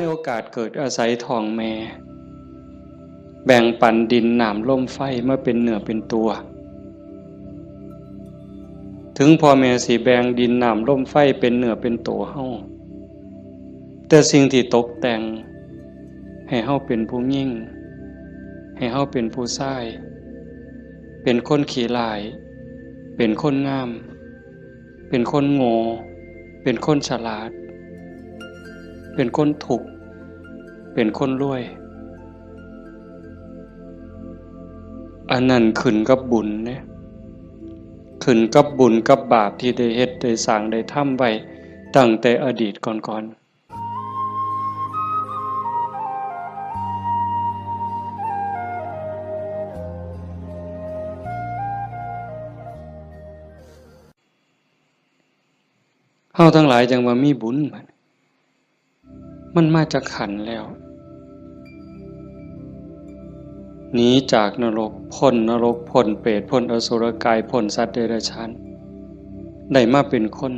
ในโอกาสเกิดอาศัยท้องแม่แบ่งปันดินน้ำลมไฟมาเป็นเนื้อเป็นตัวถึงพ่อแม่สิแบ่งดินน้ำลมไฟเป็นเนื้อเป็นตัวเฮาแต่สิ่งที่ตกแต่งให้เฮาเป็นผู้ยิ่งให้เฮาเป็นผู้ชายเป็นคนขี้ร้ายเป็นคนงามเป็นคนโง่เป็นคนฉลาดเป็นคนถูกเป็นคนรวยอันนั้นขึ้นกับบุญเนี่ยขึ้นกับบุญกับบาปที่ได้เฮ็ดได้สร้างได้ทำไว้ตั้งแต่อดีตก่อนเฮาทั้งหลายจังว่ามีบุญมันมาจากขันธ์แล้วหนีจากนรกพ้นนรกพ้นเปรตพ้นอสุรกายพ้นสัตว์เดรัจฉานได้มาเป็นคน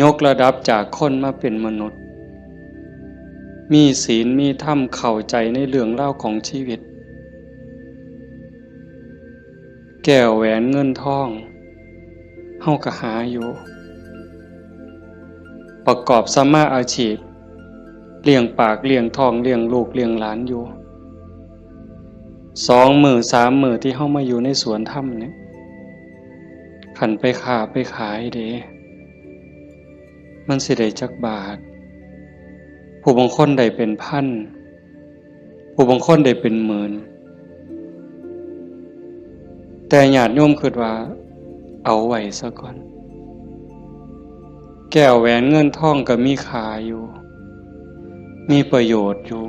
ยกระดับจากคนมาเป็นมนุษย์มีศีลมีธรรมเข้าใจในเรื่องเล่าของชีวิตแก้วแหวนเงินทองเฮาก็หาอยู่ประกอบสัมมาอาชีพเลี้ยงปากเลี้ยงท้องเลี้ยงลูกเลี้ยงหลานอยู่2 มื้อ3 มื้อที่เฮามาอยู่ในสวนธรรมเนี่ยขันไปค้าไปขายเด้มันสิได้จักบาทผู้บางคนได้เป็นพันผู้บางคนได้เป็นหมื่นแต่ญาติโยมคิดว่าเอาไว้ซะก่อนแก้วแหวนเงินทองก็มีค่าอยู่มีประโยชน์อยู่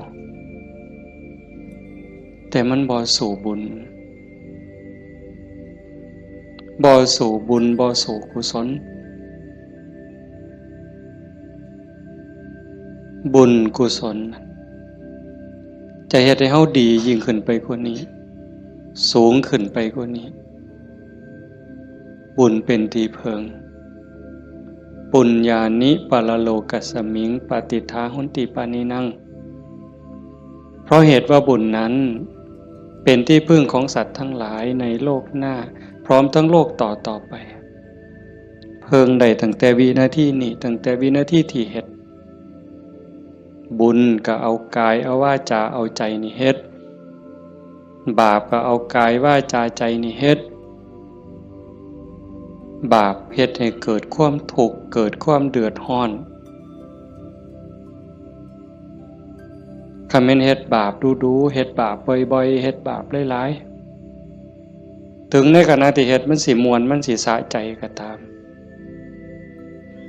แต่มันบ่สู่บุญบ่สู่บุญบ่สู่กุศลบุญกุศลจะเฮ็ดให้เฮาดียิ่งขึ้นไปกว่านี้สูงขึ้นไปกว่านี้บุญเป็นที่เพิงปุญญานิปะละโลกัสสมิงปฏิทาหุนติปานินังเพราะเหตุว่าบุญนั้นเป็นที่พึ่งของสัตว์ทั้งหลายในโลกหน้าพร้อมทั้งโลกต่อไปเพิงได้ตั้งแต่วินาทีนี้ตั้งแต่วินาทีที่เฮ็ดบุญก็เอากายเอาวาจาเอาใจนี่เฮ็ดบาปก็เอากายวาจาใจนี่เฮ็ดบาปเฮ็ดให้เกิดความทุกข์เกิดความเดือดร้อนคันแม่นเฮ็ดบาปดูๆเฮ็ดบาปบ่อยๆเฮ็ดบาปหลายๆถึงในขณะที่เฮ็ดมันสิม่วนมันสิสะใจก็ตาม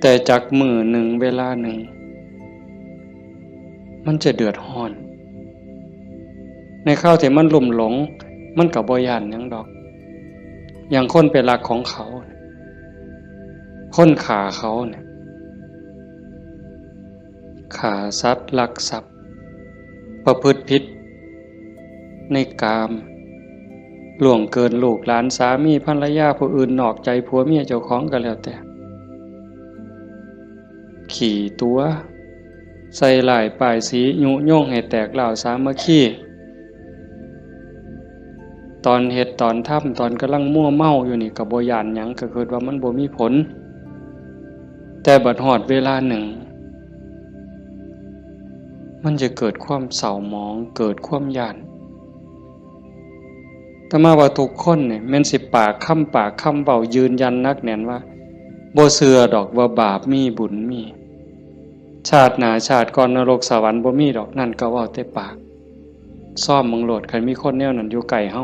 แต่จักมื้อหนึ่งเวลาหนึ่งมันจะเดือดร้อนในข้าวที่มันลุ่มหลงมันก็บ่ย้านหยังดอกอย่างคนไปรักของเขาคนฆ่าเขาเนี่ยฆ่าสัตว์ลักทรัพย์ประพฤติผิดในกามล่วงเกินลูกหลานสามีภรรยาผู้อื่นนอกใจผัวเมียเจ้าของก็แล้วแต่ขี่ตัวใส่หลายป้ายสียุโย่งให้แตกเหล่าสามัคคีตอนเฮ็ดตอนทำตอนกำลังมั่วเมาอยู่นี่ก็บ่ย้านหยังก็คิดว่ามันบ่มีผลแต่บัดฮอดเวลาหนึ่งมันจะเกิดความเศร้าหมองเกิดความย้านแต่มาว่าทุกคนเนี่ยแม่นสิปากคำเว้ายืนยันนักแน่นว่าบ่เชื่อดอกว่าบาปมีบุญมีชาติหน้าชาติก่อนนรกสวรรค์บ่มีดอกนั่นก็เว้าแต่ปากซ่อมมึงโลดคันมีคนแนวนั้นอยู่ใกล้เฮา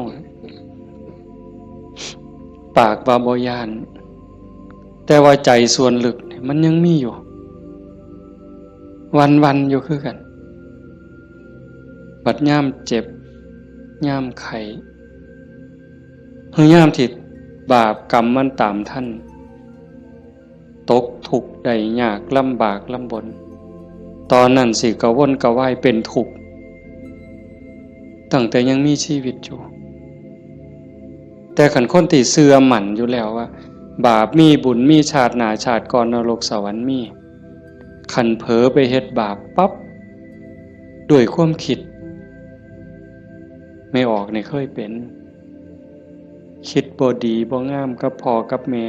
ปากว่าบ่ย้านแต่ว่าใจส่วนลึกเนี่ยมันยังมีอยู่วันๆอยู่คือกันบัดยามเจ็บยามไข้หรือยามที่บาปกรรมมันตามท่านตกทุกข์ได้ยากลำบากลำบนตอนนั้นสิกระวนกระวายเป็นทุกข์ตั้งแต่ยังมีชีวิตอยู่แต่ขันคนที่เชื่อมั่นอยู่แล้วว่าบาปมีบุญมีชาติหน้าชาติก่อนนรกสวรรค์มี ขันเผลอไปเฮ็ดบาปปั๊บด้วยความคิดไม่ออกในเคยเป็นคิดบ่ดีบ่งามกับพ่อกับแม่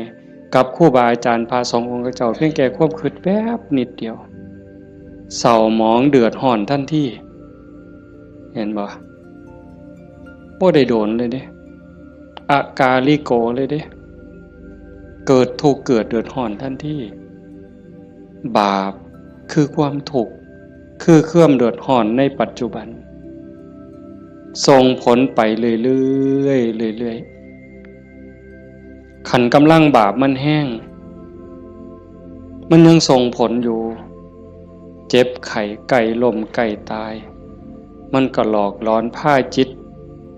กับครูบาอาจารย์พาสององค์เจ้าเพียงแค่ความคิดแป๊บนิดเดียวเศร้าหมองเดือดร้อนทันทีเห็นบ่ได้โดนเลยเด้อากาลิโกเลยเด้เกิดทุกข์เกิดเดือดร้อนทันทีบาปคือความทุกข์คือเครื่องเดือดร้อนในปัจจุบันส่งผลไปเรื่อยๆเรื่อยๆขันกำลังบาปมันแห้งมันยังส่งผลอยู่เจ็บไข้ไก่ล้มไก่ตายมันก็หลอกล้อนพาจิต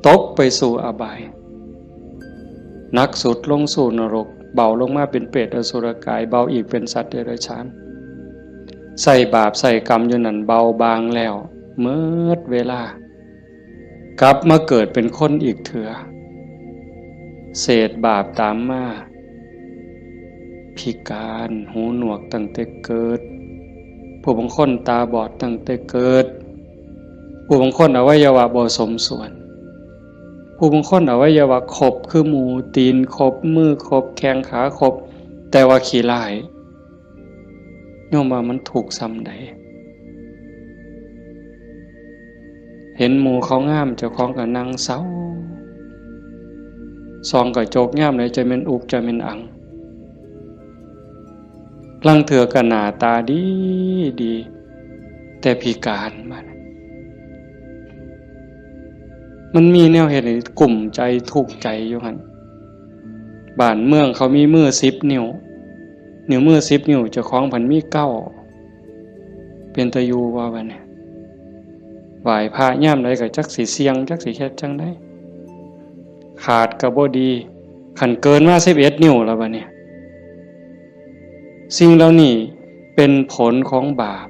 ตกไปสู่อบายหนักสุดลงสู่นรกเบาลงมาเป็นเปรตอสุรกายเบาอีกเป็นสัตว์เดรัจฉานใส่บาปใส่กรรมอยู่นั่นเบาบางแล้วเมื่อเวลากลับมาเกิดเป็นคนอีกเถื่อเศษบาปตามมาพิการหูหนวกตั้งแต่เกิดผู้บางคนตาบอดตั้งแต่เกิดผู้บางคนอวัยวะบ่สมส่วนผู้บางคนอวัยวะครบคือหมูตีนครบมือครบแข้งขาครบแต่ว่าขี้ร้ายโยมว่ามันถูกซ้ำใดเห็นหมูเขางามเจ้าของก็นั่งเศร้าซองก็โจกงามเลยจะเป็นอุกจะเป็นอังลังเถื่อก็หน้าตาดีดีแต่พิการมันมีแนวเหตุให้กลุ่มใจทุกข์ใจอยู่หั่นบ้านเมืองเขามีมือ10 นิ้วนิ้วมือ10 นิ้วเจ้าของพันมี9เป็นตะยูว่าบัดนี้ไหว้พระย่ามใดก็จักสิเสียงจักสิเฮ็ดจังได๋ขาดก็บ่ดีคันเกินมา11 นิ้วแล้วบัดนี้สิ่งเหล่านี้เป็นผลของบาป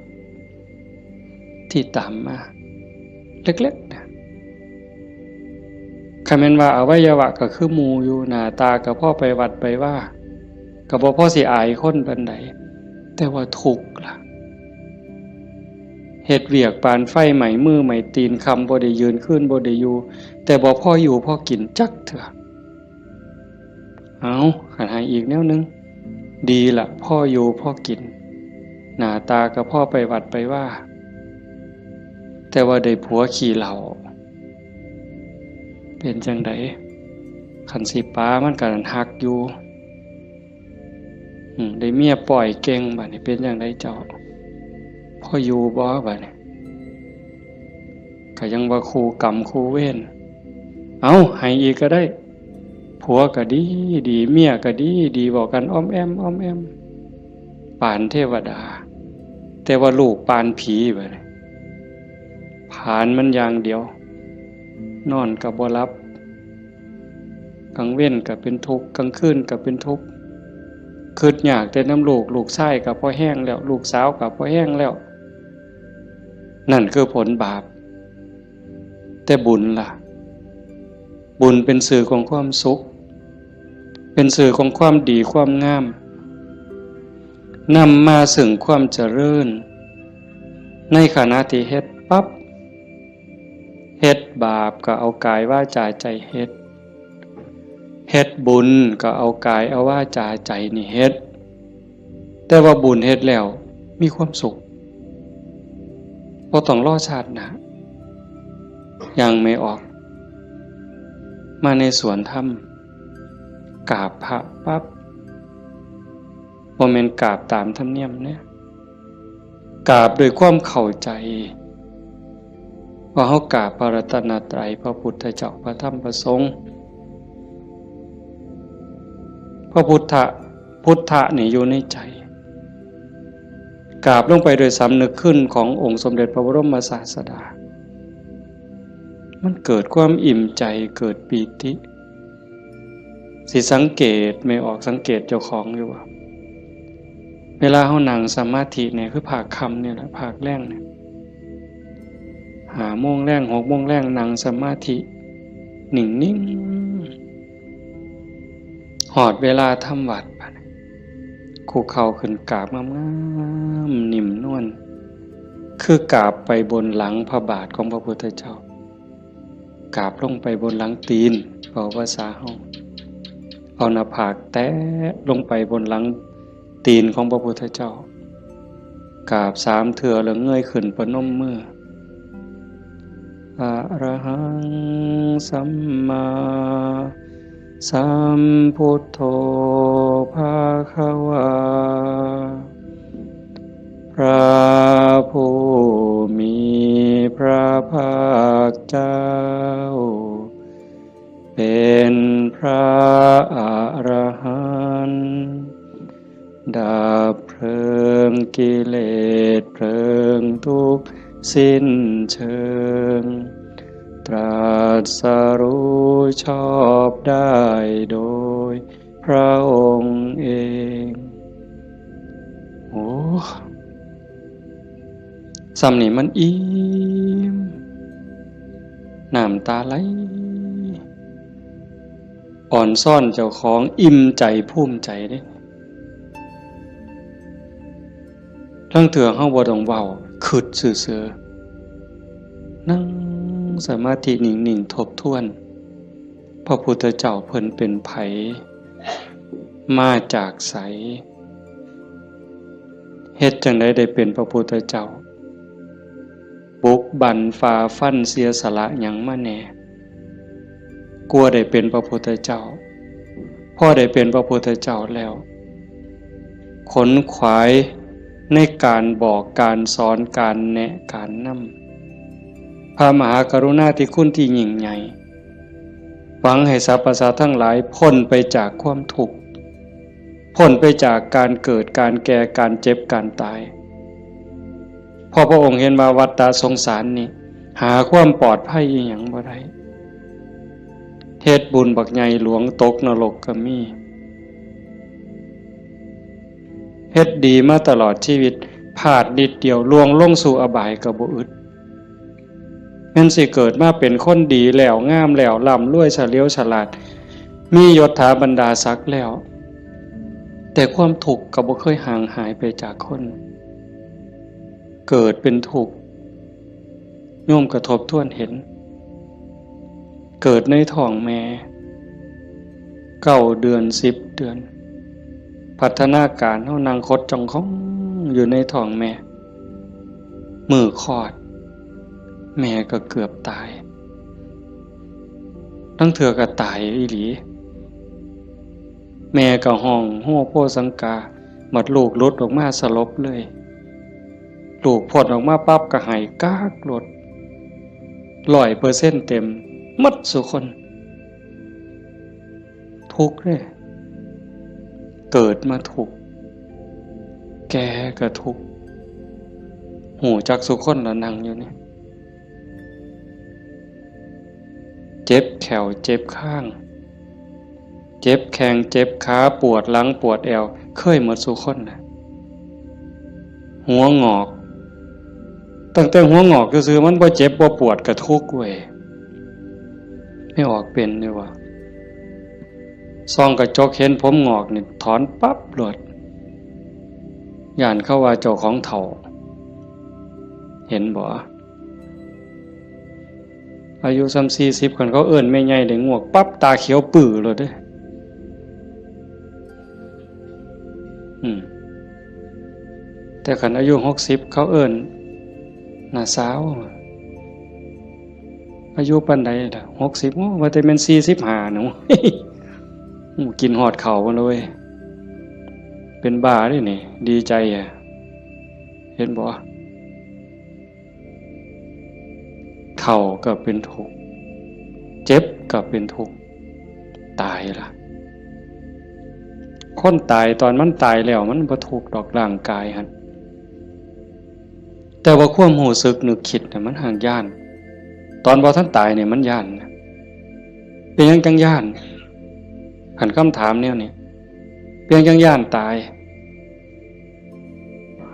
ที่ตามมาเล็กๆนะคันแม่นว่าอวัยวะก็คือหมู่อยู่หน้าตาก็พอไปวัดไปว่าก็บ่พอสิอายคนปานใดแต่ว่าทุกข์ล่ะเฮ็ดเวียกปานไฟไหม้มือไหม้ตีนคำบ่ได้ยืนขึ้นบ่ได้อยู่แต่บ่พออยู่พอกินจักเถื่อเอาคันให้อีกแนวนึงดีล่ะพ่ออยู่พ่อกินหน้าตาก็พ่อไปวัดไปว่าแต่ว่าได้ผัวขี่เหล้าเป็นจังไดคันสิป้ามันก็หักอยู่ได้เมียปล่อยเก่งบัดนี้เป็นจังไดเจ้าพ่ออยู่บ่บัดนี้ก็ยังว่าคู่กรรมคู่เวรเอาให้อีกก็ได้ผัวก็ดีดีเมียก็ดีดีบอกกันอ้อมแอมอ้อมแอมปานเทวดาแต่ว่าลูกปานผีบัดนี้ผานมันอย่างเดียวนอนก็บ่หลับกลางเว้นก็เป็นทุกข์กลางคืนก็เป็นทุกข์คิดอยากแต่น้ำลูกชายก็พอแห้งแล้วลูกสาวก็พอแห้งแล้วนั่นคือผลบาปแต่บุญล่ะบุญเป็นสื่อของความสุขเป็นสื่อของความดีความงามนำมาซึ่งความเจริญในขณะที่เฮ็ดปั๊บเฮ็ดบาปก็เอากายวาจาใจเฮ็ดบุญก็เอากายเอาวาจาใจนี่เฮ็ดแต่ว่าบุญเฮ็ดแล้วมีความสุขบ่ต้องรอชาติหน้ายังไม่ออกมาในสวนธรรมกราบพระปั๊บบ่แม่นกราบตามธรรมเนียมเนี่ยกราบด้วยความเข้าใจว่าเฮากราบพระรัตนตรัยพระพุทธเจ้าพระธรรมพระสงฆ์พระพุทธะนี่อยู่ในใจกราบลงไปโดยสำนึกขึ้นขององค์สมเด็จพระบรมศาสดามันเกิดความอิ่มใจเกิดปีติสิสังเกตไม่ออกสังเกตเจ้าของอยู่ว่าเวลาเฮานั่งสมาธิเนี่ยคือภาคค่ำเนี่ยแหละภาคแรงเนี่ย5 โมงแรง 6 โมงแรงนั่งสมาธินิ่งๆหอดเวลาทำวัด คุกเข่าขึ้นกราบงามๆนิ่มนวลคือกราบไปบนหลังพระบาทของพระพุทธเจ้ากราบลงไปบนหลังตีนเว้าภาษาเฮาเอาหน้าผากแตะลงไปบนหลังตีนของพระพุทธเจ้ากราบ3 เทื่อแล้วเงยขึ้นประนมมืออะระหังสัมมาสัมพุทโธภะคะวาพระผู้มีพระภาคเจ้าเป็นพระอรหันต์ดับเพลิงกิเลสเพลิงทุกข์สิ้นเชิงตรัสรู้ชอบได้โดยพระองค์เองโอ้ซ้ำนี่มันอิ่มน้ำตาไหลอ่อนซ่อนเจ้าของอิ่มใจภูมิใจเด้ทั้งเถื่อเฮาบ่ต้องเว้าคิดซื่อๆนั่งสมาธินิ่งๆทบทวนพระพุทธเจ้าเพิ่นเป็นไผมาจากไสเฮ็ดจังได๋ได้เป็นพระพุทธเจ้าบุกบั่นฝ่าฟันเสียสละหยังมาแหน่กลัวได้เป็นพระพุทธเจ้าพอได้เป็นพระพุทธเจ้าแล้วขนขวายในการบอกการสอนการแนะการนำพระมหากรุณาธิคุณที่ยิ่งใหญ่หวังให้สรรพสัตว์ทั้งหลายพ้นไปจากความทุกข์พ้นไปจากการเกิดการแก่การเจ็บการตายพอพระองค์เห็นว่าวัฏฏะสงสารนี้หาความปลอดภัยอีหยังบ่ได้เฮ็ดบุญบักใหญ่หลวงตกนรกก็มีเฮ็ดดีมาตลอดชีวิตพลาดนิดเดียวล่วงลงสู่อบายก็บ่อึดแม่นสิเกิดมาเป็นคนดีแล้วงามแล้วร่ำรวยเฉลียวฉลาดมียศถาบรรดาศักดิ์แล้วแต่ความทุกข์ก็บ่เคยห่างหายไปจากคนเกิดเป็นทุกข์โยมกระทบทวนเห็นเกิดในท้องแม่9 เดือน10 เดือนพัฒนาการเฮานั่งคดจ้องของอยู่ในท้องแม่มือคลอดแม่ก็เกือบตายทั้งเถื่อก็ตายอีหลีแม่ก็ห้องโฮโพสังกาหมดลูกหลุดออกมาสลบเลยลูกพดออกมาปั๊บก็หายกากหลด100%เต็มหมดสุคนทุกข์เลยเกิดมาทุกข์แก่ก็ทุกข์หูจักสุคนแล้วนั่งอยู่นี่เจ็บแขวเจ็บข้างเจ็บแข้งเจ็บขาปวดหลังปวดแอวเคยหมดสุคนนะหัวงอกตั้งแต่หัวงอกก็คือมันบ่เจ็บบ่ปวดก็ทุกข์เว้ยไม่ออกเป็นเลยว่ะซองกระจกเห็นผมงอกนี่ถอนปั๊บโลดย่านเข้าว่าเจ้าของเฒ่าเห็นบ่อายุ30-40คนเขาเอิ้นแม่ใหญ่ได้งวกปั๊บตาเขียวปื้อโลดเด้แต่คันอายุ60เขาเอิ้นน่าสาวอายุปานใดล่ะ60ว่าแต่แม่น45หนู กินฮอดข้าวมันเลยเป็นบ้าเด้นี่ดีใจอ่ะเห็นบ่เฒ่าก็เป็นทุกข์เจ็บก็เป็นทุกข์ตายล่ะคนตายตอนมันตายแล้วมันบ่ทุกข์ดอกร่างกายหั่นแต่ว่าความรู้สึกนึกคิดน่ะมันห่างย่านตอนบ่ทันตายเนี่ยมันย่านเป็นหยังจังย่านคันคำถามแนวนี้เป็นหยังจังย่านตาย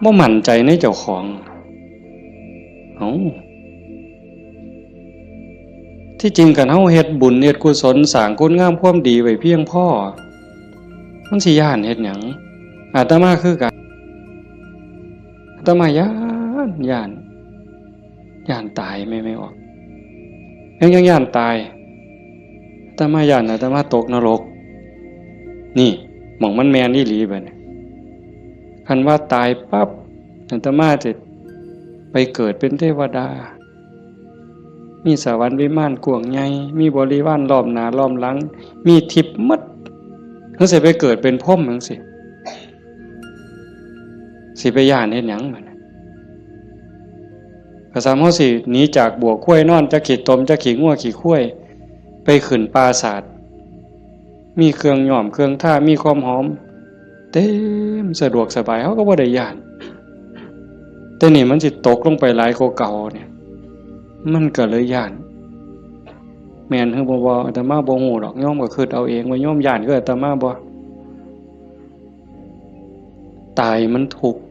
บ่มั่นใจในเจ้าของที่จริงกันเฮาเฮ็ดบุญเฮ็ดกุศลสร้างคุณงามความดีไว้เพียงพอมันสิย่านเฮ็ดหยัง อาตมาคือกันอาตมาย่านตายไม่ออกยังย่านตายอาตมาย่านอาตมาตกนรกนี่หม่องมันแมนอีหลีบัดนี้คันว่าตายปั๊บอาตมาจะไปเกิดเป็นเทวดามีสวรรค์วิมานกว้างใหญ่มีบริวารล้อมหน้าล้อมหลังมีทิพย์หมดจังสิไปเกิดเป็นพรหมจังสิไปย่านเฮ็ดหยังบัดนี้ก็สามเฮาสิหนีจากบ่วข้วยนอนจะขี้ตมจะขี้งัวขี้ข้วยไปขึ้นปราสาทมีเครื่องหอมเครื่องท่ามีความหอมเต็มสะดวกสบายเฮาก็บ่ได้ย่านแต่นี่มันสิตกลงไปหลายกว่าเก่าเนี่ยมันก็เลยย่านแม่นคือบ่อาตมาบ่ฮู้ดอกโยมก็คิดเอาเองว่าโยมย่านคืออาตมาบ่ตายมันทุกข์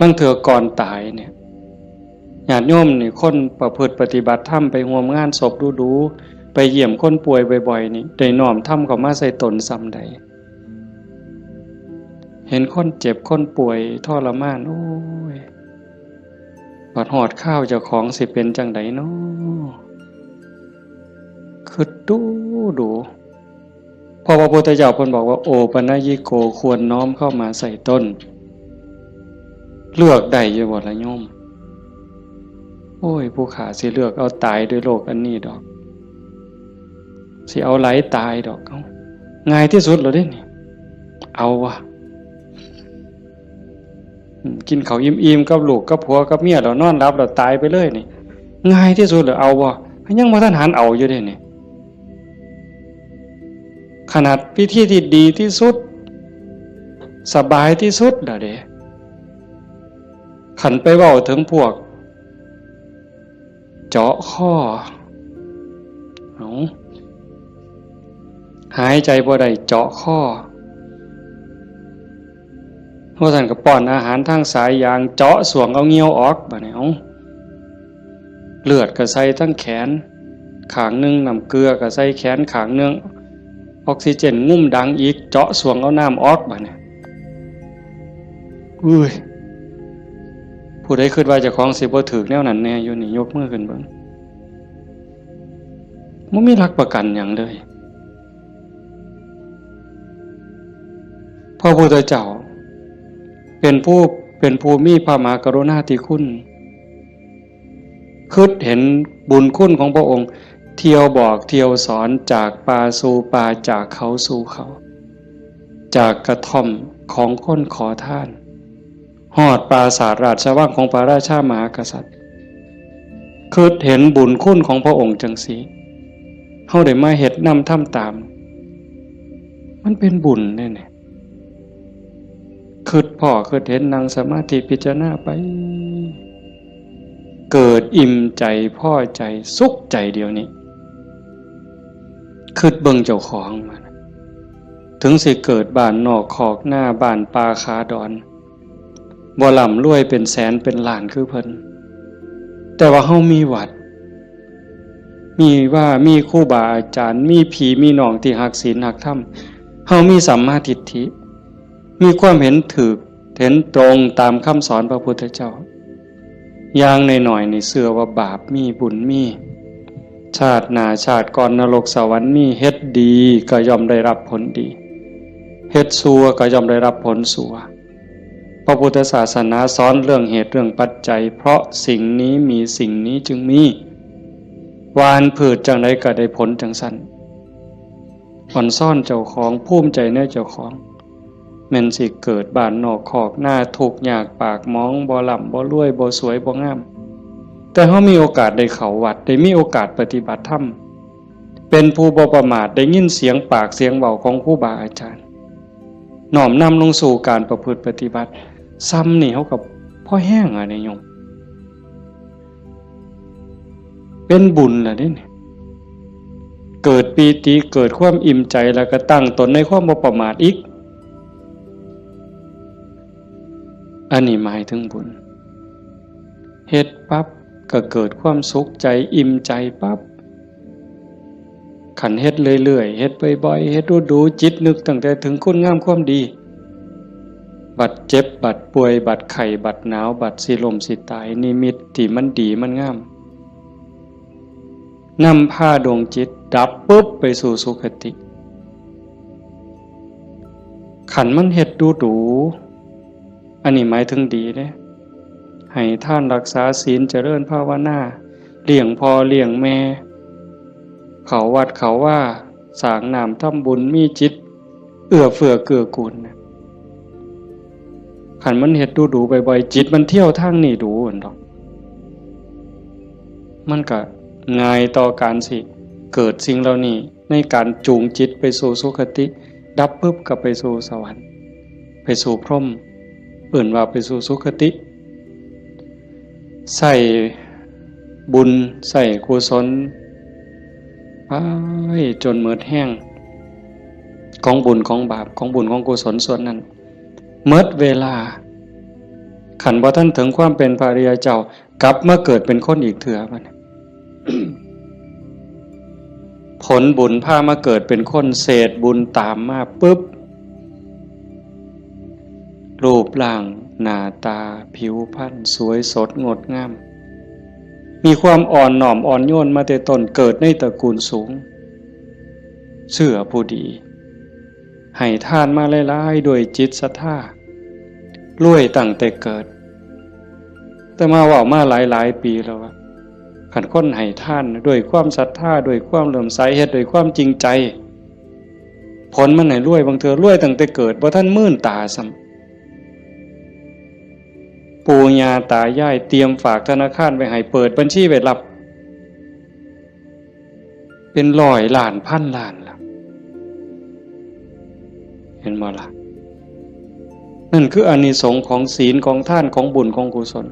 ลางเทื่อก่อนตายเนี่ยญาติโยมนี่คนประพฤติปฏิบัติธรรมไปร่วมงานศพดูๆไปเยี่ยมคนป่วยบ่อยๆนี่ได้น้อมธรรมเข้ามาใส่ตนซ้ำใดเห็นคนเจ็บคนป่วยทรมานโอ้ยบัดฮอดข้าวเจ้าของสิเป็นจังไดน้อคือดูพอพระพุทธเจ้าเพิ่นบอกว่าโอปัญญิโกควรน้อมเข้ามาใส่ต้นเลือกได้อยู่บ่ล่ะโยมโอ้ยผู้ขาสิเลือกเอาตายด้วยโรคอันนี้ดอกสิเอาไหลตายดอกเอาง่ายที่สุดแล้วเด้นี่เอาวะกินข้าวอิ่มๆกับลูกกับผัวกับเมียแล้วนอนหลับแล้วตายไปเลยนี่ง่ายที่สุดแล้วเอาวะยังบ่ทันหันเอาอยู่เด้นี่ขนาดพิธีที่ดีที่สุดสบายที่สุดล่ะเด้ขันไปเว้าถึงพวกเจาะข้อหายใจบ่ได้เจาะข้อเพราะท่านก็ป้อนอาหารทางสายยางเจาะสวงเอาเงี้ยวออกบัดนี้เลือดก็ใส่ทั้งแขนข้างนึงน้ำเกลือก็ใส่แขนข้างนึงออกซิเจนงุ่มดังอีกเจาะสวงเอาน้ำออกบัดนี้อุ้ยผู้ใดคิดว่าเจ้าของสิบ่ถูกแนวนั้นแน่อยู่นี่ยกมือขึ้นเบิ่งบ่มีหลักประกันหยังเลยพระพุทธเจ้าเป็นผู้มีพระมหากรุณาธิคุณคิดเห็นบุญคุณของพระองค์เที่ยวบอกเที่ยวสอนจากป่าสู่ป่าจากเขาสู่เขาจากกระท่อมของคนขอทานฮอดปราสาทราชวังของพระราชามหากษัตริย์คิดเห็นบุญคุณของพระองค์จังซี่เฮาได้มาเฮ็ดนำทำตามมันเป็นบุญแน่ๆคิดพ่อคิดเห็นนั่งสมาธิพิจารณาไปเกิดอิ่มใจพอใจสุขใจเดียวนี้คิดเบิ่งเจ้าของมันถึงสิเกิดบ้านนอกคอกหน้าบ้านป่าคาดอนบ่ร่ำรวยเป็นแสนเป็นล้านคือเพิ่นแต่ว่าเฮามีวัดมีครูบาอาจารย์มีพี่มีน้องที่รักศีลรักธรรมเฮามีสัมมาทิฏฐิมีความเห็นถูกเห็นตรงตามคำสอนพระพุทธเจ้าอย่างน้อยๆนี่เชื่อว่าบาปมีบุญมีชาติหน้าชาติก่อนนรกสวรรค์มีเฮ็ดดีก็ย่อมได้รับผลดีเฮ็ดชั่วก็ย่อมได้รับผลชั่วพระพุทธศาสนาสอนเรื่องเหตุเรื่องปัจจัยเพราะสิ่งนี้มีสิ่งนี้จึงมีหวานพืชจังไดก็ได้ผลจังซั่นอ่อนซ่อนเจ้าของภูมิใจในเจ้าของแม่นสิเกิดบ้านนอกคอกหน้าทุกข์ยากปากหมองบ่ร่ำบ่รวยบ่สวยบ่งามแต่เฮามีโอกาสได้เข้าวัดได้มีโอกาสปฏิบัติธรรมเป็นผู้บ่ประมาทได้ยินเสียงปากเสียงเว้าของครูบาอาจารย์น้อมนำลงสู่การประพฤติปฏิบัติซ้ำนี่เฮากับพ่อแห้งอ่ะเนี่ยโยมเป็นบุญล่ะนี่เกิดปีติเกิดความอิ่มใจแล้วก็ตั้งตนในความบ่ประมาทอีกอันนี้หมายถึงบุญเฮ็ดปั๊บก็เกิดความสุขใจอิ่มใจปั๊บขันเฮ็ดเรื่อยๆเฮ็ดบ่อยๆเฮ็ดดูๆจิตนึกตั้งแต่ถึงคุณงามความดี บัดเจ็บบัดป่วยบัดไข้บัดหนาวบัดสิลมสิตายนิมิตที่มันดีมันงามนำพาดวงจิตดับปุ๊บไปสู่สุคติขันมันเฮ็ดดูอันนี้หมายถึงดีเด้ให้ท่านรักษาศีลเจริญภาวนาเลี้ยงพ่อเลี้ยงแม่เขาวัดเขาว่าสร้างน้ำทำบุญมีจิตเอื้อเฟื้อเกื้อกูลขันมันเฮ็ดดูบ่อยๆจิตมันเที่ยวทางนี้ดูอันดอกมันก็ง่ายต่อการสิเกิดสิ่งเหล่านี้ในการจูงจิตไปสู่สุคติดับปุ๊บก็ไปสู่สวรรค์ไปสู่พรหมเอื่นว่าไปสู่สุคติใส่บุญใส่กุศลไปจนหมดแห้งของบุญของบาปของบุญของกุศลส่วนนั้นหมดเวลาขันบ่ท่านถึงความเป็นพระอริยเจ้ากลับมาเกิดเป็นคนอีกเถื่อบัดนี้ ผลบุญพามาเกิดเป็นคนเศษบุญตามมาปุ๊บรูปร่างหน้าตาผิวพรรณสวยสดงดงามมีความอ่อนน้อมอ่อนโยนมาแต่ต้นเกิดในตระกูลสูงเชื่อผู้ดีให้ทานมาหลายๆด้วยจิตศรัทธารวยตั้งแต่เกิดแต่มาว่ามาหลายปีแล้วว่าขันคนให้ท่านด้วยความศรัทธาด้วยความเลื่อมใสเฮ็ดด้วยความจริงใจผลมันให้รวยบางเทื่อรวยตั้งแต่เกิดบ่ทันมื่นตาซ้ำปู่ย่าตายายเตรียมฝากธนาคารไว้ให้เปิดบัญชีไว้รับเป็นร้อยล้านพันล้านล่ะเห็นบ่ล่ะนั่นคืออานิสงส์ของศีลของทานของบุญของกุศล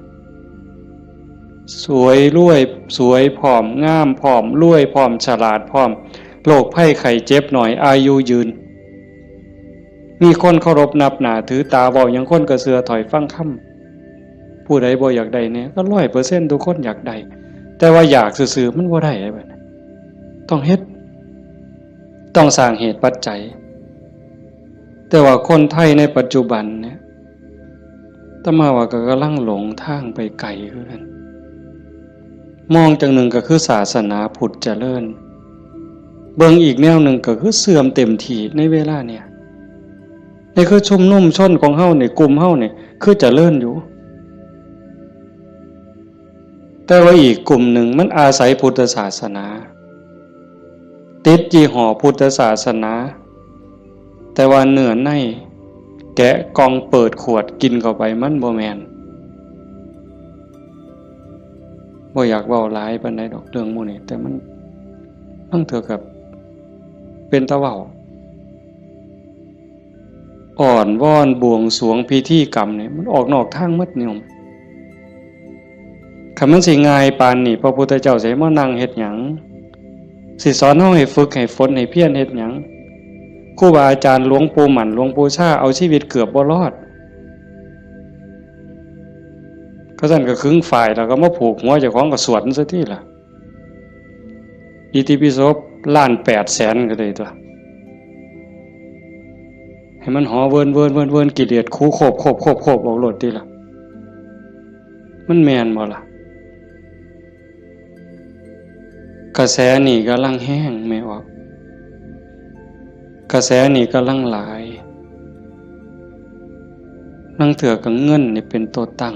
สวยรวยสวยผอมงามผอมรวยผอมฉลาดผอมโรคภัยไข้เจ็บหน่อยอายุยืนมีคนเคารพนับหน้าถือตาเว้าหยังคนก็เชื่อถอยฟังคำผู้ใดบ่อยากได้เนี่ยก็ 100% ทุกคนอยากได้แต่ว่าอยากซื่อๆมันบ่ได้บัดนี้ต้องเฮ็ดต้องสร้างเหตุปัจจัยแต่ว่าคนไทยในปัจจุบันเนี่ยอาตมาว่าก็กำลังหลงทางไปไกลคือกันมองจังหนึ่งก็คือศาสนาพุทธเจริญเบิ่งอีกแนวหนึ่งก็คือเสื่อมเต็มทีในเวลาเนี่ยนี่คือชุมนุมชนของเฮาเนี่ยกลุ่มเฮาเนี่ยคือเจริญอยู่แต่ว่าอีกกลุ่มหนึ่งมันอาศัยพุทธศาสนาติดยี่ห้อพุทธศาสนาแต่ว่าเนื้อในแกะกล่องเปิดขวดกินเข้าไปมันบ่แม่นบ่อยากเว้าหลายปานใดดอกเรื่องหมู่นี้แต่มันต้องเถือกับเป็นตะเว้าอ่อนวอนบวงสรวงพิธีกรรมนี่มันออกนอกทางหมดนิยมคันมันสิง่ายปานนี้พระพุทธเจ้าสิมานั่งเฮ็ดหยังสิสอนเฮาให้ฝึกให้ฝนให้เพียรเฮ็ดหยังครูบาอาจารย์หลวงปู่หมั่นหลวงปู่ชาเอาชีวิตเกือบบ่รอดก็สั่นก็ครึ่งฝ่ายแล้วก็มาผูกหัวเจ้าของก็สวดซะทีล่ะอิติปิโส1,800,000ก็ได้ตัวให้มันหอเวินกิเลสคูโคบเอาโลดติล่ะมันแม่นบ่ล่ะกระแสนี่กำลังแห้งแม่ออกกระแสนี่กำลังหลายนั่งเถื่อกับเงินนี่เป็นตัวตั้ง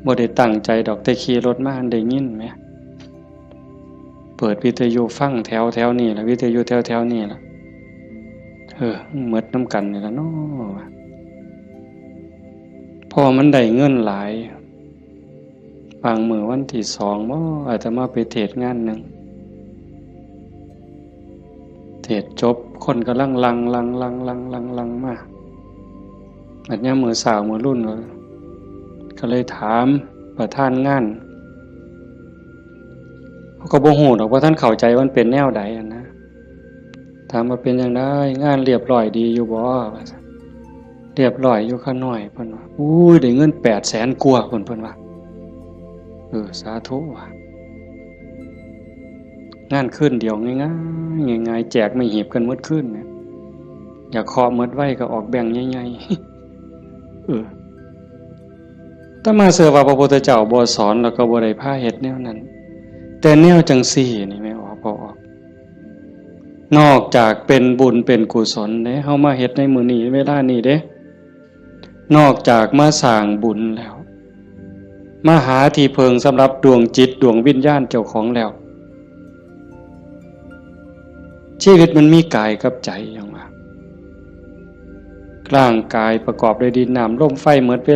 บ่ได้ตั้งใจดอกแต่ขี่รถมาได้ยินไหมเปิดวิทยุฟังแถวนี่ล่ะวิทยุแถวนี่ล่ะหมดน้ำกันนี่ล่ะเนาะพอมันได้เงินหลายบางมื้อวันที่2บ่อาตมาไปเทศงานนึงเทศจบคนกำลังลังมาอันนี้มือสาวมือรุ่นก็เลยถามประธานงานเขาก็บ่ฮู้ดอกว่าท่านเข้าใจว่ามันเป็นแนวใดนะถามว่าเป็นจังได๋งานเรียบร้อยดีอยู่บ่เรียบร้อยอยู่ค่าน้อยเพิ่นว่าอุ้ยได้เงิน800,000กว่าเพิ่นว่าสาธุว่ะงานคืนเดียวง่ายๆแจกไม่หีบกันหมดคืนเนี่ย อยากเคาะหมดไว้ก็ออกแบ่งใหญ่ๆถ้ามาเสือว่าพระพุทธเจ้าบ่สอนแล้วก็บ่ได้พาเฮ็ดแนวนั้นแต่แนวจังซี่นี่ไม่ออกบ่ออกนอกจากเป็นบุญเป็นกุศลเด้เฮามาเฮ็ดในมื้อนี้เวลานี้เด้นอกจากมาสร้างบุญแล้วมาหาที่เพิงสำหรับดวงจิตดวงวิญญาณเจ้าของแล้วชีวิตมันมีกายกับใจอย่างว่าร่างกายประกอบด้วยดินน้ำลมไฟเหมือนเว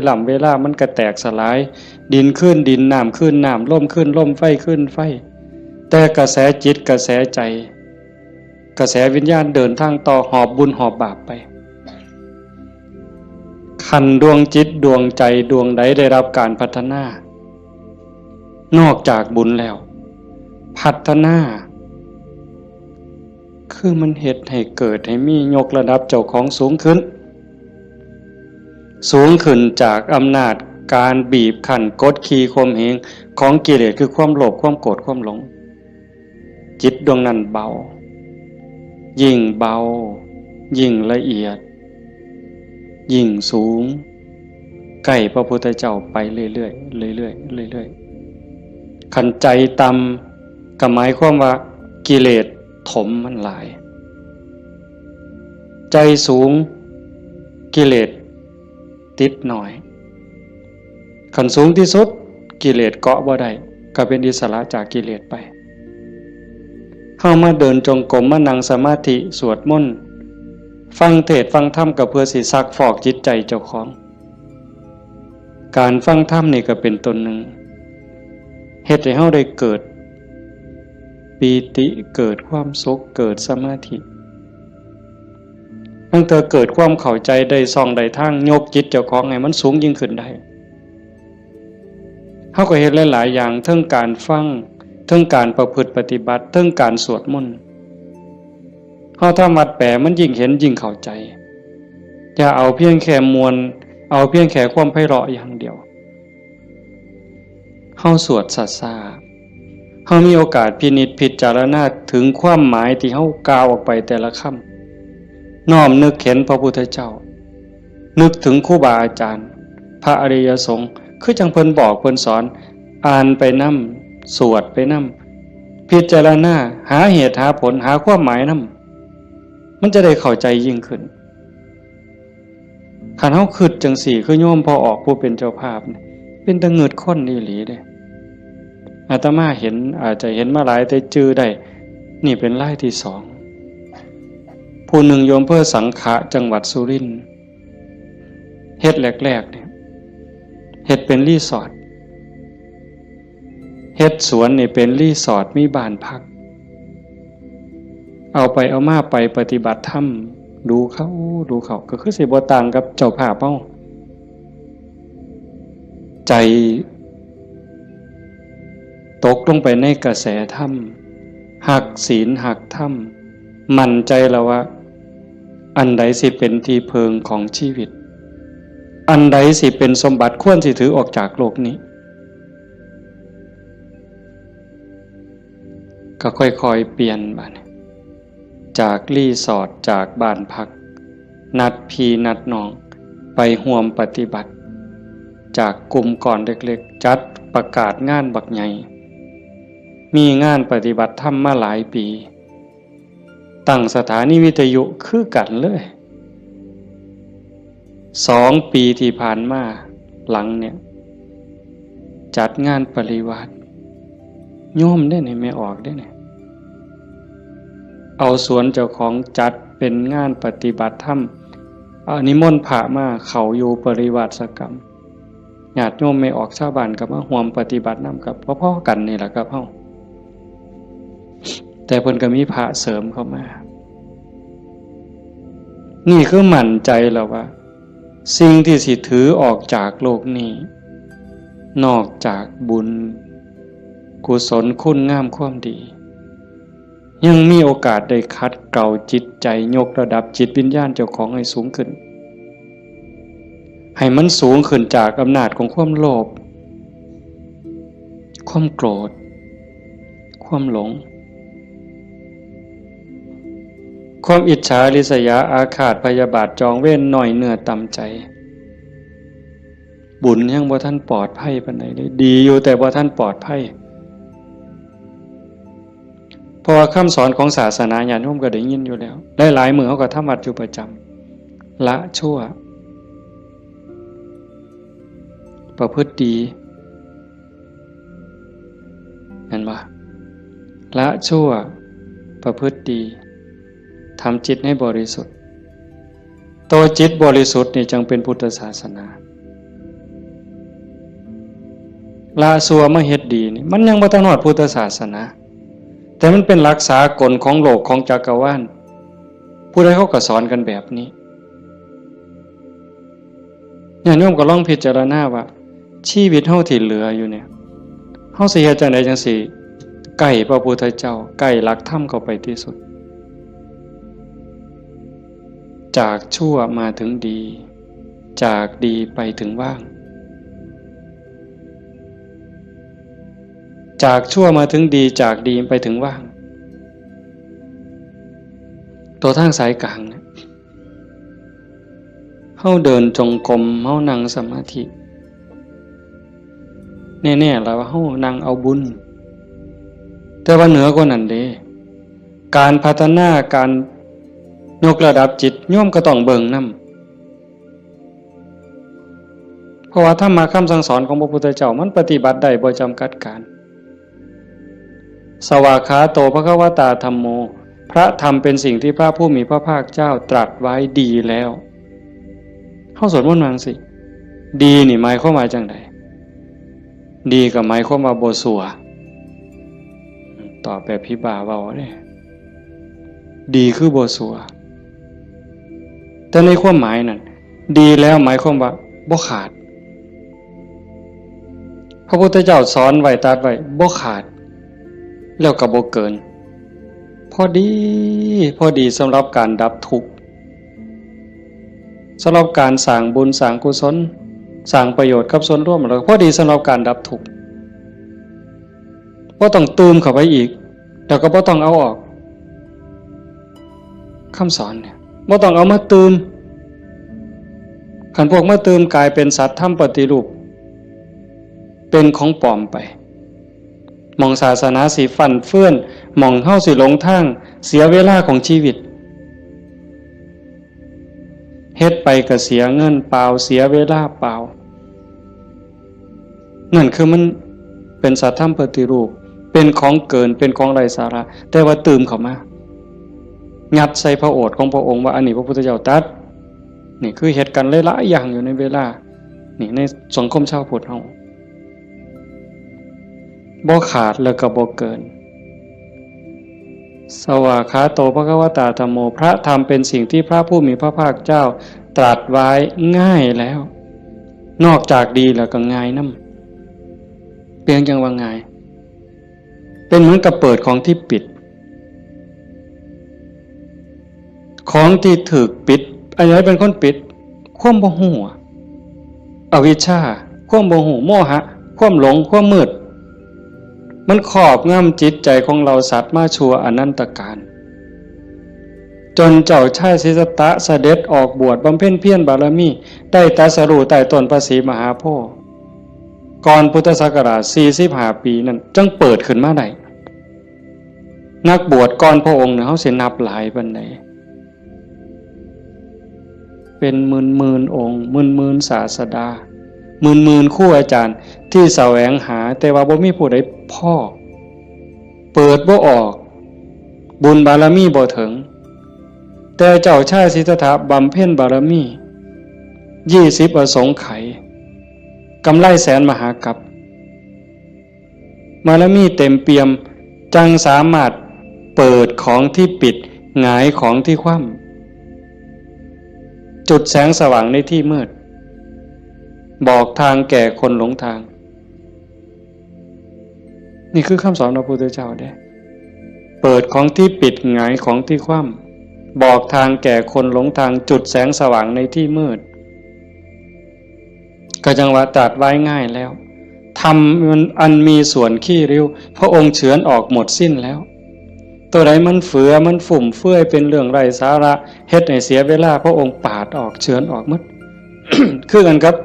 ลามันก็แตกสลายดินขึ้นดินน้ำขึ้นน้ำลมขึ้นลมไฟขึ้นไฟแต่กระแสจิตกระแสใจกระแสวิญญาณเดินทางต่อหอบบุญหอบบาปไปขันดวงจิตดวงใจดวงใดได้รับการพัฒนานอกจากบุญแล้วพัฒนาคือมันเฮ็ดให้เกิดให้มียกระดับเจ้าของสูงขึ้นจากอำนาจการบีบคั้นกดขี่ข่มเหงของกิเลสคือความโลภความโกรธความหลงจิตดวงนั้นเบายิ่งเบายิ่งละเอียดยิ่งสูงใกล้พระพุทธเจ้าไปเรื่อยๆเรื่อยๆเรื่อยๆขันใจต่ำก็หมายความว่ากิเลสถมมันหลายใจสูงกิเลสติดหน่อยขันสูงที่สุดกิเลสเกาะบ่ได้ก็เป็นอิสระจากกิเลสไปเข้ามาเดินจงกรมมานั่งสมาธิสวดมนต์ฟังเทศน์ฟังธรรมก็เพื่อสิซักฟอกจิตใจเจ้าของการฟังธรรมนี่ก็เป็นตนหนึ่งเฮ็ดให้เฮาได้เกิดปีติเกิดความสุขเกิดสมาธิตั้งแต่เกิดความเข้าใจได้ส่องได้ทางยกจิตเจ้าของให้มันสูงยิ่งขึ้นได้เฮาก็เฮ็ดหลายๆอย่างทั้งการฟังทั้งการประพฤติปฏิบัติทั้งการสวดมนต์เฮาทำวัดแปลมันยิ่งเห็นยิ่งเข้าใจอย่าเอาเพียงแค่มวลเอาเพียงแค่ความไพเราะอย่างเดียวเฮาสวดซ่าๆเฮามีโอกาสพินิจพิจารณาถึงความหมายที่เฮากล่าวออกไปแต่ละคำน้อมนึกเห็นพระพุทธเจ้านึกถึงครูบาอาจารย์พระอริยสงฆ์คือจังเพิ่นบอกเพิ่นสอนอ่านไปนำสวดไปนำพิจารณาหาเหตุหาผลหาความหมายนำมันจะได้เข้าใจยิ่งขึ้นคันเฮาคิดจังสี่คือโยมพอออกผู้เป็นเจ้าภาพเป็นตะเงิดคนอีหลีเด้อาตมาเห็นอาจจะเห็นมาหลายแต่จื้อได้นี่เป็นรายที่สองผู้หนึ่งโยมเพื่อสังขะจังหวัดสุรินทร์เฮ็ดแรกๆเนี่ยเฮ็ดเป็นรีสอร์ทเฮ็ดสวนนี่เป็นรีสอร์ทมีบ้านพักเอาไปเอามาไปปฏิบัติธรรมดูเขาก็คือสิบ่ต่างกับเจ้าภาพเฮาใจตกลงไปในกระแสธรรมหักศีลหักธรรมมั่นใจแล้วว่าอันใดสิเป็นที่เพิงของชีวิตอันใดสิเป็นสมบัติควรสิถือออกจากโลกนี้ก็ค่อยๆเปลี่ยนบัดจากรีสอร์ทจากบ้านพักนัดพี่นัดน้องไปร่วมปฏิบัติจากกลุ่มก่อนเล็กๆจัดประกาศงานบักใหญ่มีงานปฏิบัติธรรมมาหลายปีตั้งสถานีวิทยุคือกันเลย2 ปีที่ผ่านมาหลังเนี่ยจัดงานปริวาสโยมได้ไหนไม่ออกได้ไหนเอาสวนเจ้าของจัดเป็นงานปฏิบัติธรรมนิมนต์พระมาเขาอยู่ปริวาสกรรมญาติโยมไม่ออกชาวบ้านกับมาร่วมปฏิบัตินำกับพ่อๆกันนี่แหละครับเฮาแต่เพิ่นก็มีพระเสริมเข้ามานี่คือมั่นใจแล้วว่าสิ่งที่สิถือออกจากโลกนี้นอกจากบุญกุศลคุณงามความดียังมีโอกาสได้คัดเกลาจิตใจยกระดับจิตวิญญาณเจ้าของให้สูงขึ้นให้มันสูงขึ้นจากอำนาจของความโลภความโกรธความหลง ความอิจฉาริษยาอาฆาตพยาบาทจองเว้นหน่อยเนื้อต่ำใจบุญยังบ่ท่านปลอดภัยปานใดเลยดีอยู่แต่บ่ท่านปลอดภัยเพราะว่าคำสอนของศาสนาญาติโยมก็ได้ยินอยู่แล้วหลายๆมื้อเขาก็ทำวัดอยู่ประจำละชั่วประพฤติดีเห็นบ่ละชั่วประพฤติดีทำจิตให้บริสุทธิ์ตัวจิตบริสุทธิ์นี่จึงเป็นพุทธศาสนาละชั่วมาเฮ็ดดีนี่มันยังบ่ทันฮอดพุทธศาสนาแต่มันเป็นหลักษากลของโลกของจักรวาลผู้ใดเขาก็สอนกันแบบนี้ญาติโยมก็ลองพิจารณาว่าชีวิตเฮาที่เหลืออยู่เนี่ยเฮาสิเฮ็ดจังได๋จังสิใกล้พระพุทธเจ้าใกล้หลักธรรมเข้าไปที่สุดจากชั่วมาถึงดีจากดีไปถึงว่างจากชั่วมาถึงดีจากดีไปถึงว่างตัวทางสายกลางเนี่ยเฮาเดินจงกรมเฮานั่งสมาธิแน่ๆแล้วว่าเฮานั่งเอาบุญแต่ว่าเหนือกว่านั้นเด้การพัฒนาการยกระดับจิตโยมก็ต้องเบิ่งนำเพราะว่าธรรมะคำสั่งสอนของพระพุทธเจ้ามันปฏิบัติได้บ่จำกัดการสวากขาโตภควตาธัมโมพระธรรมเป็นสิ่งที่พระผู้มีพระภาคเจ้าตรัสไว้ดีแล้วเฮาสวดมนต์ว่าจังซี่ดีนี่หมายความว่าจังได๋ดีก็หมายความว่าบ่ชั่วตอบแบบพี่บ่าเว้าเด้ดีคือบ่ชั่วแต่ในความหมายนั้นดีแล้วหมายความว่าบ่ขาดพระพุทธเจ้าสอนไว้ตรัสไว้บ่ขาดแล้วก็บ่เกินพอดีสำหรับการดับทุกข์สำหรับการสร้างบุญสร้างกุศลสร้างประโยชน์กับส่วนรวมแล้วพอดีสำหรับการดับทุกข์บ่ต้องเติมเข้าไปอีกแล้วก็บ่ต้องเอาออกคำสอนเนี่ยบ่ต้องเอามาเติมคันพวกมาเติมกลายเป็นสัตว์ทำปฏิรูปเป็นของปลอมไปมองศาสนาสิฟั่นเฟื่อนมองเฮาสิหลงทางเสียเวลาของชีวิตเฮ็ดไปก็เสียเงินเปล่าเสียเวลาเปล่านั่นคือมันเป็นสัตว์ทำปฏิรูปเป็นของเกินเป็นของไร้สาระแต่ว่าเติมเข้ามางัดใส่พระโอษฐ์ของพระองค์ว่าอันนี้พระพุทธเจ้าตรัสนี่คือเหตุการณ์หลายๆอย่างอยู่ในเวลานี่ในสังคมชาวพุทธเฮาบ่ขาดแล้วก็บ่เกินสวากขาโตภควตาธัมโมพระธรรมเป็นสิ่งที่พระผู้มีพระภาคเจ้าตรัสไว้ง่ายแล้วนอกจากดีแล้วก็ง่ายนำเพียงจังว่าง่ายเป็นเหมือนกับเปิดของที่ปิดของที่ถูกปิดอันไหนเป็นคนปิดความบ่ฮู้อวิชชาความบ่ฮู้โมหะความหลงความมืดมันครอบงำจิตใจของเราสัตว์มาชั่วอนันตกาลจนเจ้าชายสิทธัตถะเสด็จออกบวชบำเพ็ญเพียรบารมีได้ตรัสรู้ใต้ต้นพระศรีมหาโพธิ์ก่อนพุทธศักราช45ปีนั้นจึงเปิดขึ้นมาได้นักบวชก่อนพระองค์เนี่ยเฮาสินับหลายปานใดเป็นหมื่นองค์หมื่นศาสดาหมื่นครูอาจารย์ที่แสวงหาแต่ว่าบ่มีผู้ใดพอเปิดบ่ออกบุญบารมีบ่ถึงแต่เจ้าชายสิทธัตถะบำเพ็ญบารมี20อสงไขยกำไรแสนมหากัปบารมีเต็มเปี่ยมจังสามารถเปิดของที่ปิดหงายของที่คว่ำจุดแสงสว่างในที่มืดบอกทางแก่คนหลงทางนี่คือคำสอนของพระพุทธเจ้าเด้เปิดของที่ปิดหงายของที่คว่ำบอกทางแก่คนหลงทางจุดแสงสว่างในที่มืดก็จังว่าตรัสไว้ง่ายแล้วธรรมอันมีส่วนขี้ริ้วพระองค์เฉือนออกหมดสิ้นแล้ว ตัวใดมันเฟือมันฝุ่มเฟื่อยเป็นเรื่องไร้สาระเฮ็ดให้เสียเวลาพระองค์ปาดออกเฉือนออกหมด คือกันครับ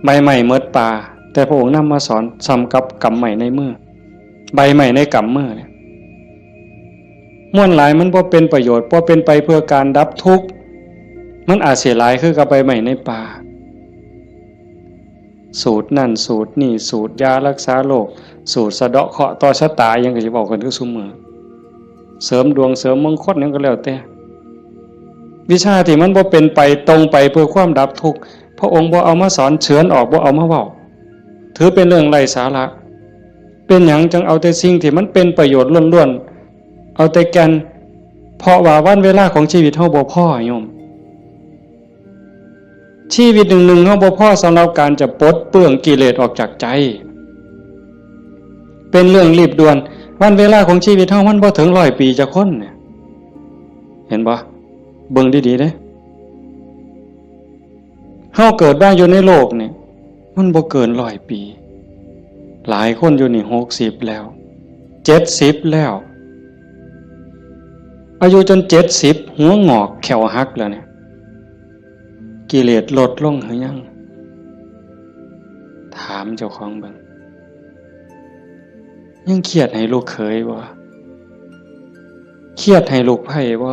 ใบใหม่เมดป่าแต่พระองค์นำมาสอนซ้ำกับกำใหม่ในมือใบใหม่ในกำมือเนี่ยม่วนหลายมันบ่เป็นประโยชน์บ่เป็นไปเพื่อการดับทุกข์มันอาจเสียหลายคือกับใบใหม่ในป่าสูตรนั่นสูตรนี่สูตรยารักษาโรคสูตรสะเดาะเคราะห์ต่อชะตายังก็สิบอกกันคือซุมื้อเสริมดวงเสริมมงคลนั่นก็แล้วแต่วิชาที่มันบ่เป็นไปตรงไปเพื่อความดับทุกข์พระองค์บ่เอามาสอนเฉือนออกบ่เอามาเว้าถือเป็นเรื่องไร้สาระเป็นหยังจังเอาแต่สิ่งที่มันเป็นประโยชน์ล้วนๆเอาแต่แก่นเพราะว่าวันเวลาของชีวิตเฮาบ่พอโยมชีวิตหนึ่งๆเฮาบ่พอสำหรับการจะปลดเปลื้องกิเลสออกจากใจเป็นเรื่องรีบด่วนวันเวลาของชีวิตเฮามันบ่ถึง100 ปีจะคนเนี่ยเห็นบ่เบิ่งดีๆเด้เฮาเกิดมาอยู่ในโลกนี่มันบ่เกิน100 ปีหลายคนอยู่นี่60แล้ว70แล้วอายุจน70หัวงอกแขวหักแล้วเนี่ยกิเลสลดลงหรือยังถามเจ้าของเบิ่งยังเครียดให้ลูกเขยบ่เครียดให้ลูกไผ่บ่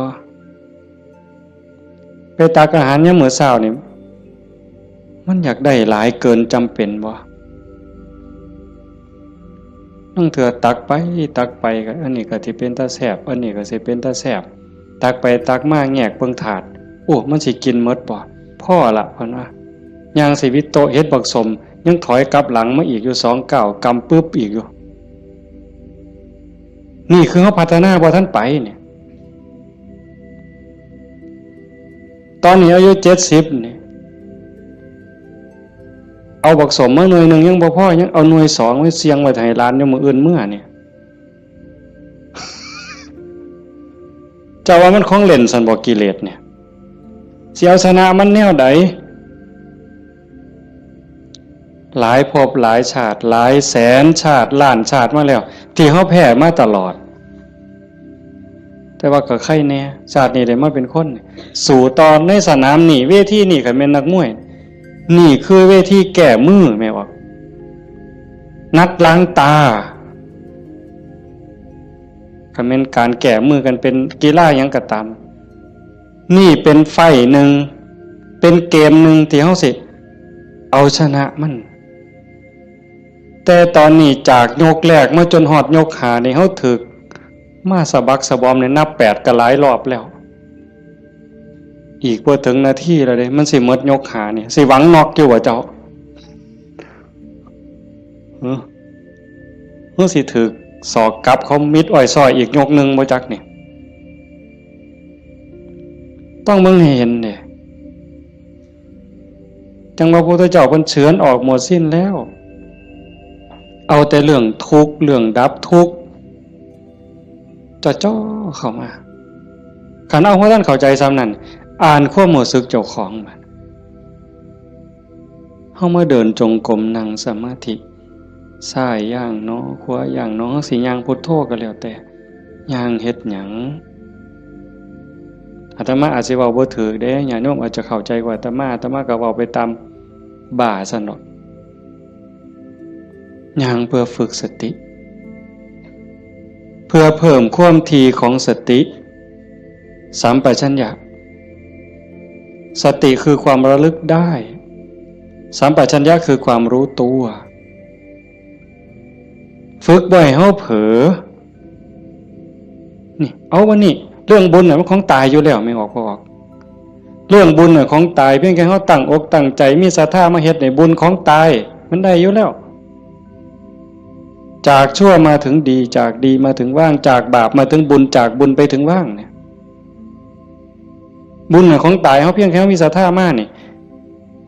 ไปตักอาหารยามมื้อเช้านี่มันอยากได้หลายเกินจำเป็นบ่นั่งเถื่อตักไปก็อันนี้ก็สิเป็นตาแซ่บอันนี้ก็สิเป็นตาแซ่บตักไปตักมาแงกเบิ่งถาดโอ้มันสิกินหมดบ่พ่อละเพิ่นว่าย่างสิวิโตเฮ็ดบักสมยังถอยกลับหลังมาอีกอยู่2 ก้าวกำปึ๊บอีกอยู่นี่คือเฮาพัฒนาบ่ทันไปเนี่ยตอนนี้อายุ70นี่เอาบักสมมาหน่วยนึงยังบ่พอยังเอาหน่วย2ไว้เสียงไว้ให้หลานอยู่มื้ออื่นมื้อเนี่ยเจ้าว่ามันของเล่นซั่นบ่กิเลสเนี่ยสิเอาชนะมันแนวใดหลายภพหลายชาติหลายแสนชาติล้านชาติมาแล้วที่เฮาแพ้มาตลอดแต่ว่าก็ใครแน่ชาตินี้ได้มาเป็นคนสู่ตอนในสนามนี่เวทีนี่ก็แม่นนักมวยนี่คือเวทีแก้มือแม่ว่านัดล้างตาก็แม่นการแก้มือกันเป็นกีฬาหยังก็ตามนี่เป็นไฟหนึ่งเป็นเกมหนึ่งที่เฮาสิเอาชนะมันแต่ตอนนี้จากยกแรกมาจนฮอดยก5นี่เฮาถึกมาสะบักสะบอมเนี่ยนับ8ก็หลายรอบแล้วอีกบ่ถึงนาทีแล้วเด้มันสิหมดยก5นี่สิหวังน็อกอยู่บ่เจ้าสิถึกศอกกลับเขามิดอ้อยซอยอีกยกนึงบ่จักนี่ต้องมึงให้เห็นเนี่ยจังว่าพระพุทธเจ้าเพิ่นเฉือนออกหมดสิ้นแล้วเอาแต่เรื่องทุกข์เรื่องดับทุกข์จ่อเข้ามาคันเอาว่าท่านเข้าใจซ้ำนั่นอ่านความรู้สึกเจ้าของมันเฮามาเดินจงกรมนั่งสมาธิซ้ายย่างเนาะขวาย่างเนาะสิย่างพุทโธก็แล้วแต่ย่างเฮ็ดหยังอาตมาอาจสิเว้าบ่ถูกเด้ญาติโยมอาจจะเข้าใจกว่าอาตมาก็เว้าไปตามบ่าซั่นเนาะย่างเพื่อฝึกสติเพื่อเพิ่มความถี่ของสติสัมปชัญญะสติคือความระลึกได้สัมปชัญญะคือความรู้ตัวฝึกบ่อยเฮาเผลอนี่เอาวันนี้เรื่องบุญน่ะมันของตายอยู่แล้วไม่ออกบ่ออกเรื่องบุญน่ะของตายเพียงแค่เฮาตั้งอกตั้งใจมีศรัทธามาเฮ็ดในบุญของตายมันได้อยู่แล้วจากชั่วมาถึงดีจากดีมาถึงว่างจากบาปมาถึงบุญจากบุญไปถึงว่างเนี่ยบุญของตายเฮาเพียงแค่มีศรัทธามานี่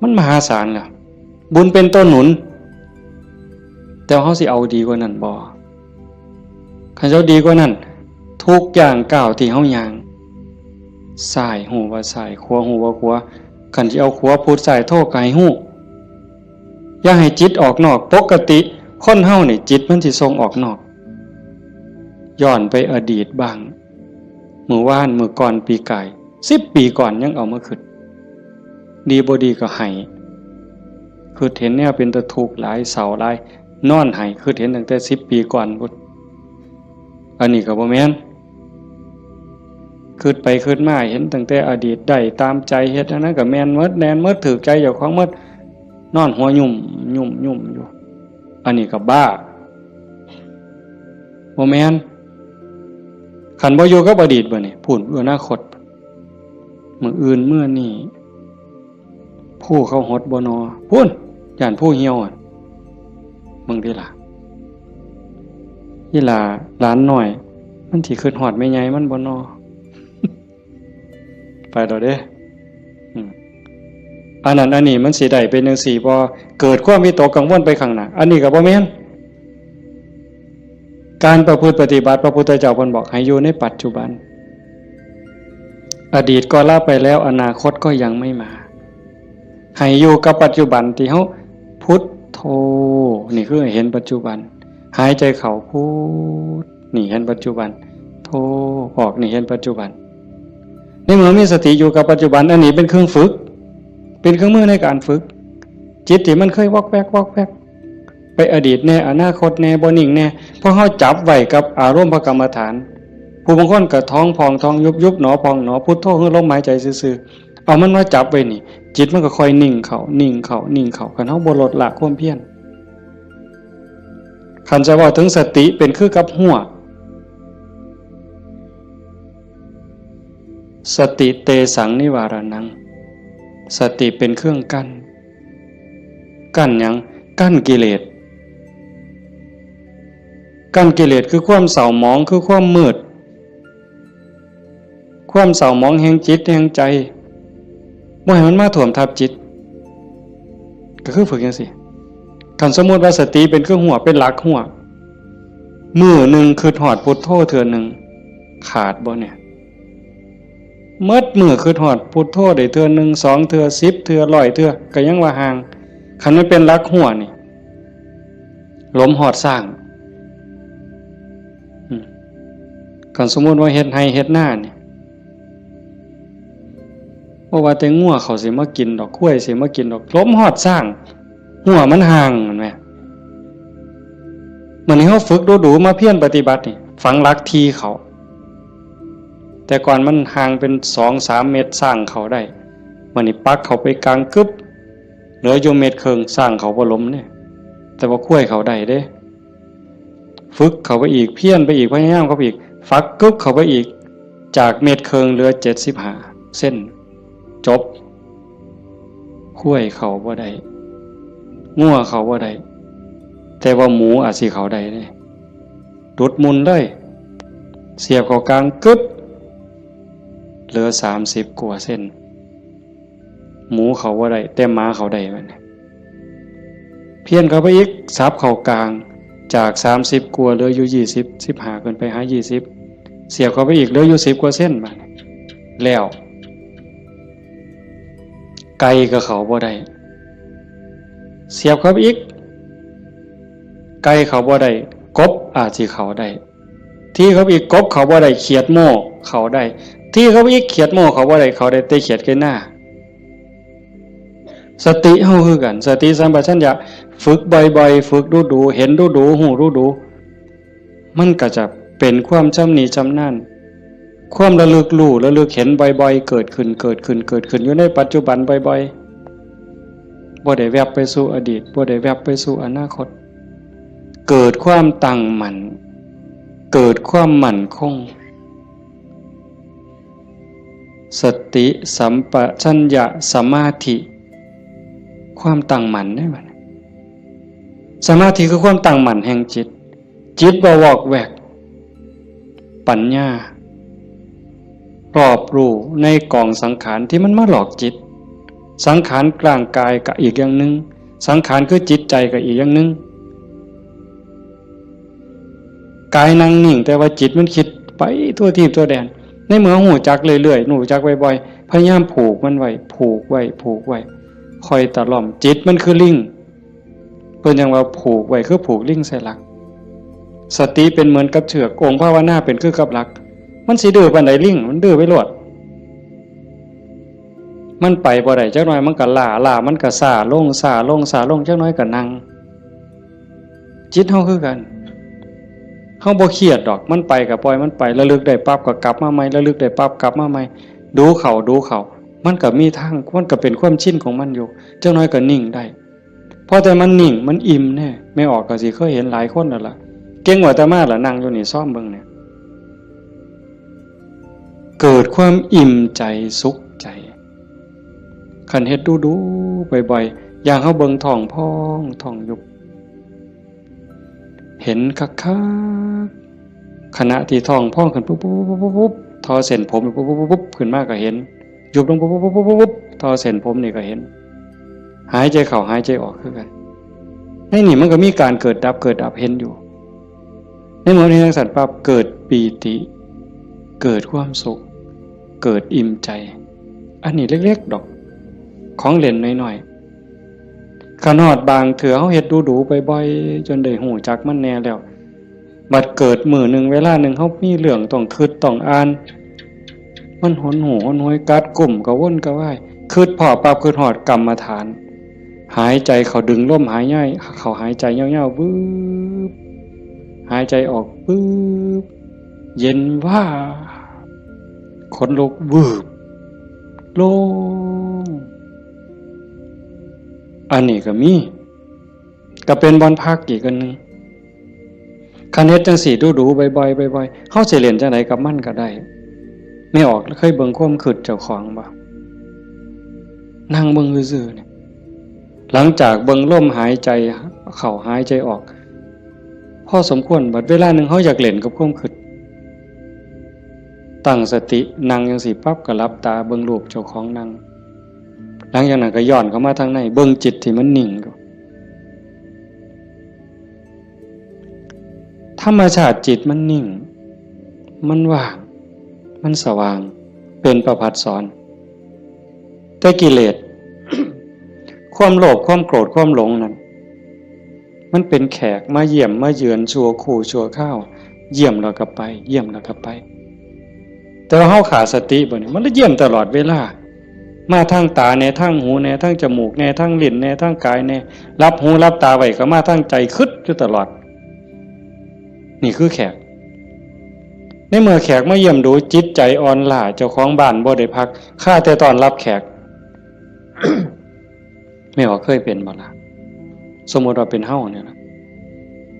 มันมหาศาลแล้วบุญเป็นต้นหนุนแต่เฮาสิเอาดีกว่านั้นบ่คันเจ้าดีกว่านั้นทุกอย่างก้าวที่เฮาย่างซ้ายหูว่าซ้ายขวาหูว่าขวาคันสิเอาขวาพุทธซ้ายโทก็ให้ฮู้อย่าให้จิตออกนอกปกติคนเฮานี่จิตมันสิส่งออกนอกย้อนไปอดีตบ้าง มื้อวานมื้อก่อนปีกาย10 ปีก่อนยังเอามาคิดดีบ่ดีก็ให้คือเห็นแนวเป็นตะทุกข์หลายเศร้าหลายนอนให้คือเห็นตั้งแต่10 ปีก่อนพุ่นอันนี้ก็บ่แม่นคิดไปคิดมาเห็นตั้งแต่อดีตได้ตามใจเฮ็ดอันนั้นก็แม่นหมดแน่นหมดถูกใจเจ้าของหมดนอนหัวยุ่มอยู่อันนี้ก็บ้าบ่แม่นคันบ่อยู่กับอดีตบ่นี่พูดอนาคตมื้ออื่นมื้อนี้ผู้เขาหดบ่นอพูนย่านผู้เหี่ยวมึงติล่ะอีหล่าหลานน้อยมันสิคิดฮอดแม่ใหญ่มันบ่นอ ไปดอกเด้อันนั้นอันนี้มันสิได้เป็นจังซี่บ่เกิดความวิตกกังวลไปข้างหน้าอันนี้ก็บ่แม่นการประพฤติปฏิบัติพระพุทธเจ้าเพิ่นบอกให้อยู่ในปัจจุบันอดีตก็ละไปแล้วอนาคตก็ยังไม่มาให้อยู่กับปัจจุบันที่เฮาพุทโธนี่คือเห็นปัจจุบันหายใจเข้าพุทนี่เห็นปัจจุบันโธออกนี่เห็นปัจจุบันในเมื่อมีสติอยู่กับปัจจุบันอันนี้เป็นเครื่องฝึกเป็นเครื่องมือในการฝึกจิตที่มันเคยวอกแวกไปอดีตแน่อนาคตแน่บ่นิ่งแน่เพราะเฮาจับไว้กับอารมณ์พระกรรมฐานผู้บางคนก็ท้องพองท้องยุบหนอพองหนอพุทโธคือลมหายใจซื่อๆเอามันมาจับไว้นี่จิตมันก็ค่อยนิ่งเข้าคันเฮาบ่ลดละความเพียรคันจะว่าถึงสติเป็นคือกับหัวสติเตสังนิวารนังสติเป็นเครื่องกั้นหยังกั้นกิเลสคือความเศร้าหมองคือความมืดความเศร้าหมองแห่งจิตแห่งใจบ่ให้มันมาท่วมทับจิตก็คือฝึกจังซี่คันสมมุติว่าสติเป็นเครื่องหัวเป็นหลักหัวมื้อนึงคือฮอดพุทโธเทื่อนึงขาดบ่เนี่ยเมิดมื้อคือฮอดพุทโธได้เทื่อนึง2เทื่อ10เทื่อ100เทื่อก็ยังว่าห่างคันมันเป็นหลักหัวนี่ลมฮอดสร้างคันสมมุติว่าเฮ็ดไร่เฮ็ดนานี่บ่ว่าแต่งัวเขาสิมากินดอกข้วยสิมากินดอกลมฮอดสร้างหัวมันห่างแม่นมั้ยมื้อนี้เฮาฝึกดูๆมาเพียรปฏิบัตินี่ฝังหลักทีเขาแต่ก่อนมันห่างเป็น 2-3 เมตรสร้างเขาได้มื้อนี้ปักเขาไปกลางกึบเหลืออยู่เมตรครึ่งสร้างเขาบ่ล้มเนี่ยแต่ว่าข้วยเขาได้เด้ฝึกเขาไปอีกเพียรไปอีกพยายามเขาไปอีกฟักกึบเขาไปอีกจากเมตรครึ่งเหลือ75เส้นจบข้วยเขาบ่ได้งัวเขาบ่ได้แต่ว่าหมูอาจสิเขาได้เด้ดุดมุนเลยเสียบเข้ากลางกึบเหลือ30กว่าเส้นหมูเขาบ่ได้แต่หมาเขาได้มันเพี้ยนเข้าไปอีกซับเข้ากลางจาก30กว่าเหลืออยู่20 15ขึ้นไปหา20เสียบเข้าไปอีกเหลืออยู่10กว่าเส้นบัดแล้วไก่ก็เขาบ่ได้เสียบเข้าไปอีกไก่เขาบ่ได้กบอาจสิเขาได้ที่เขาอีกกบเขาบ่ได้เขียดโม่เขาได้ที่เขาอีกเขียดโม่เขาบ่ได้เขาได้แต่เขียดแค่หน้าสติเฮาคือกันสติสัมปชัญญะฝึกบ่อยๆฝึกดูๆเห็นดูๆฮู้ดูๆมันก็จะเป็นความชำนิชำนาญความระลึกรู้ระลึกเห็นบ่อยๆเกิดขึ้นอยู่ในปัจจุบันบ่อยๆบ่ได้แวบไปสู่อดีตบ่ได้แวบไปสู่อนาคตเกิดความตั้งมั่นเกิดความมั่นคงสติสัมปชัญญะสมาธิความตั้งมั่นได้บัดสมาธิคือความตั้งมั่นแห่งจิตบ่วอกแวกปัญญารอบรู้ในกองสังขารที่มันมาหลอกจิตสังขารกลางกายก็อีกอย่างนึงสังขารคือจิตใจก็อีกอย่างนึงกายนั่งนิ่งแต่ว่าจิตมันคิดไปทั่วทิพย์ทั่วแดนในเมื่อหูจักเรื่อยๆหูจักบ่อยๆพยายามผูกมันไว้ผูกไว้คอยตะล่อมจิตมันคือลิงเพิ่นยังว่าผูกไว้คือผูกลิงใส่หลักสติเป็นเหมือนกับเชือกองค์ภาวนาเป็นคือกับหลัก มันสิดื้อปานใดลิงมันดื้อไปโลดมันไปบ่ได้จักหน่อยมันก็ล้ามันก็ซ่าลงจักหน่อยก็นั่งจิตเฮาคือกันเฮาบ่เครียดดอกมันไปก็ปล่อยมันไประลึกได้ปั๊บก็กลับมาใหม่ระลึกได้ปั๊บกลับมาใหม่ดูเขามันก็มีทางมันก็เป็นความชินของมันอยู่จักหน่อยก็นิ่งได้พอแต่มันนิ่งมันอิ่มแน่ไม่ออกก็สิเคยเห็นหลายคนนั่นล่ะเก่งกว่าแต่มาล่ะนั่งอยู่นี่ซ่อมเบิ่งเนี่ยเกิดความอิ่มใจสุขใจคันเฮ็ดดูบ่อยๆอย่างเฮาเบิ่งท้องพองท้องยุบเห็นคักๆขณะที่ท้องพองขึ้นปุ๊บทอเส้นผมปุ๊บขึ้นมาก็เห็นยุบลงปุ๊บทอเส้นผมนี่ก็เห็นหายใจเข้าหายใจออกคือกันในนี่มันก็มีการเกิดดับเห็นอยู่ในเมื่อนี้ทั้งสัตว์ปั๊บเกิดปีติเกิดความสุขเกิดอิ่มใจอันนี้เล็กๆดอกของเล่นน้อยๆขนาดบางเถื่อเฮาเฮ็ดดูบ่อยๆจนได้หูจักมันแน่แล้วบัดเกิดมื้อนึงเวลานึงเฮามีเรื่องต้องคิดต้องอ่านมันหนหูหนหวยกัดกลุ่มกระวนกระว่ายคิดพอปั๊บคิดฮอดกรรมฐานหายใจเข้าดึงลมหายใจเข้าหายใจยาวๆบึ๊บหายใจออกบึ๊บเย็นว่าขนลุกวืบโล่งอันนี้ก็มีก็เป็นบอนพักอีกอันนึงคันเฮ็ดจังสี่ดูบ่อยๆเฮาสิเล่นจังไดกับมันก็ได้ไม่ออกเคยเบิ่งความคิดเจ้าของบ่นั่งเบิ่งซื่อๆเนี่ยหลังจากเบิ่งลมหายใจเข้าหายใจออกพอสมควรบัดเวลานึงเฮาอยากเล่นกับความคิดตั้งสตินั่งจังสี่ปั๊บก็หลับตาเบิ่งรูปเจ้าของนั่งหลังจากนั้นก็ย้อนเข้ามาทางในเบิ่งจิตที่มันนิ่งอยู่ธรรมชาติจิตมันนิ่งมันว่างมันสว่างเป็นประภัสสรแต่กิเลส ความโลภความโกรธความหลงนั้นมันเป็นแขกมาเยี่ยมมาเยือนชั่วคู่ชั่วข้าวเยี่ยมแล้วก็ไปเยี่ยมแล้วก็ไปแต่ว่าเฮาขาดสติบ่นี่มันเยี่ยมตลอดเวลามาทางตาแน่ทางหูแน่ทางจมูกแน่ทางลิ้นแน่ทางกายแน่รับหูรับตาไว้ก็มาทางใจคิดอยู่ตลอดนี่คือแขกในเมื่อแขกมาเยี่ยมดูจิตใจอ่อนล้าเจ้าของบ้านบ่ได้พักข้าแต่ตอนรับแขก ไม่ว่าเคยเป็นบ่ล่ะสมมุติว่าเป็นเฮาเนี่ยนะ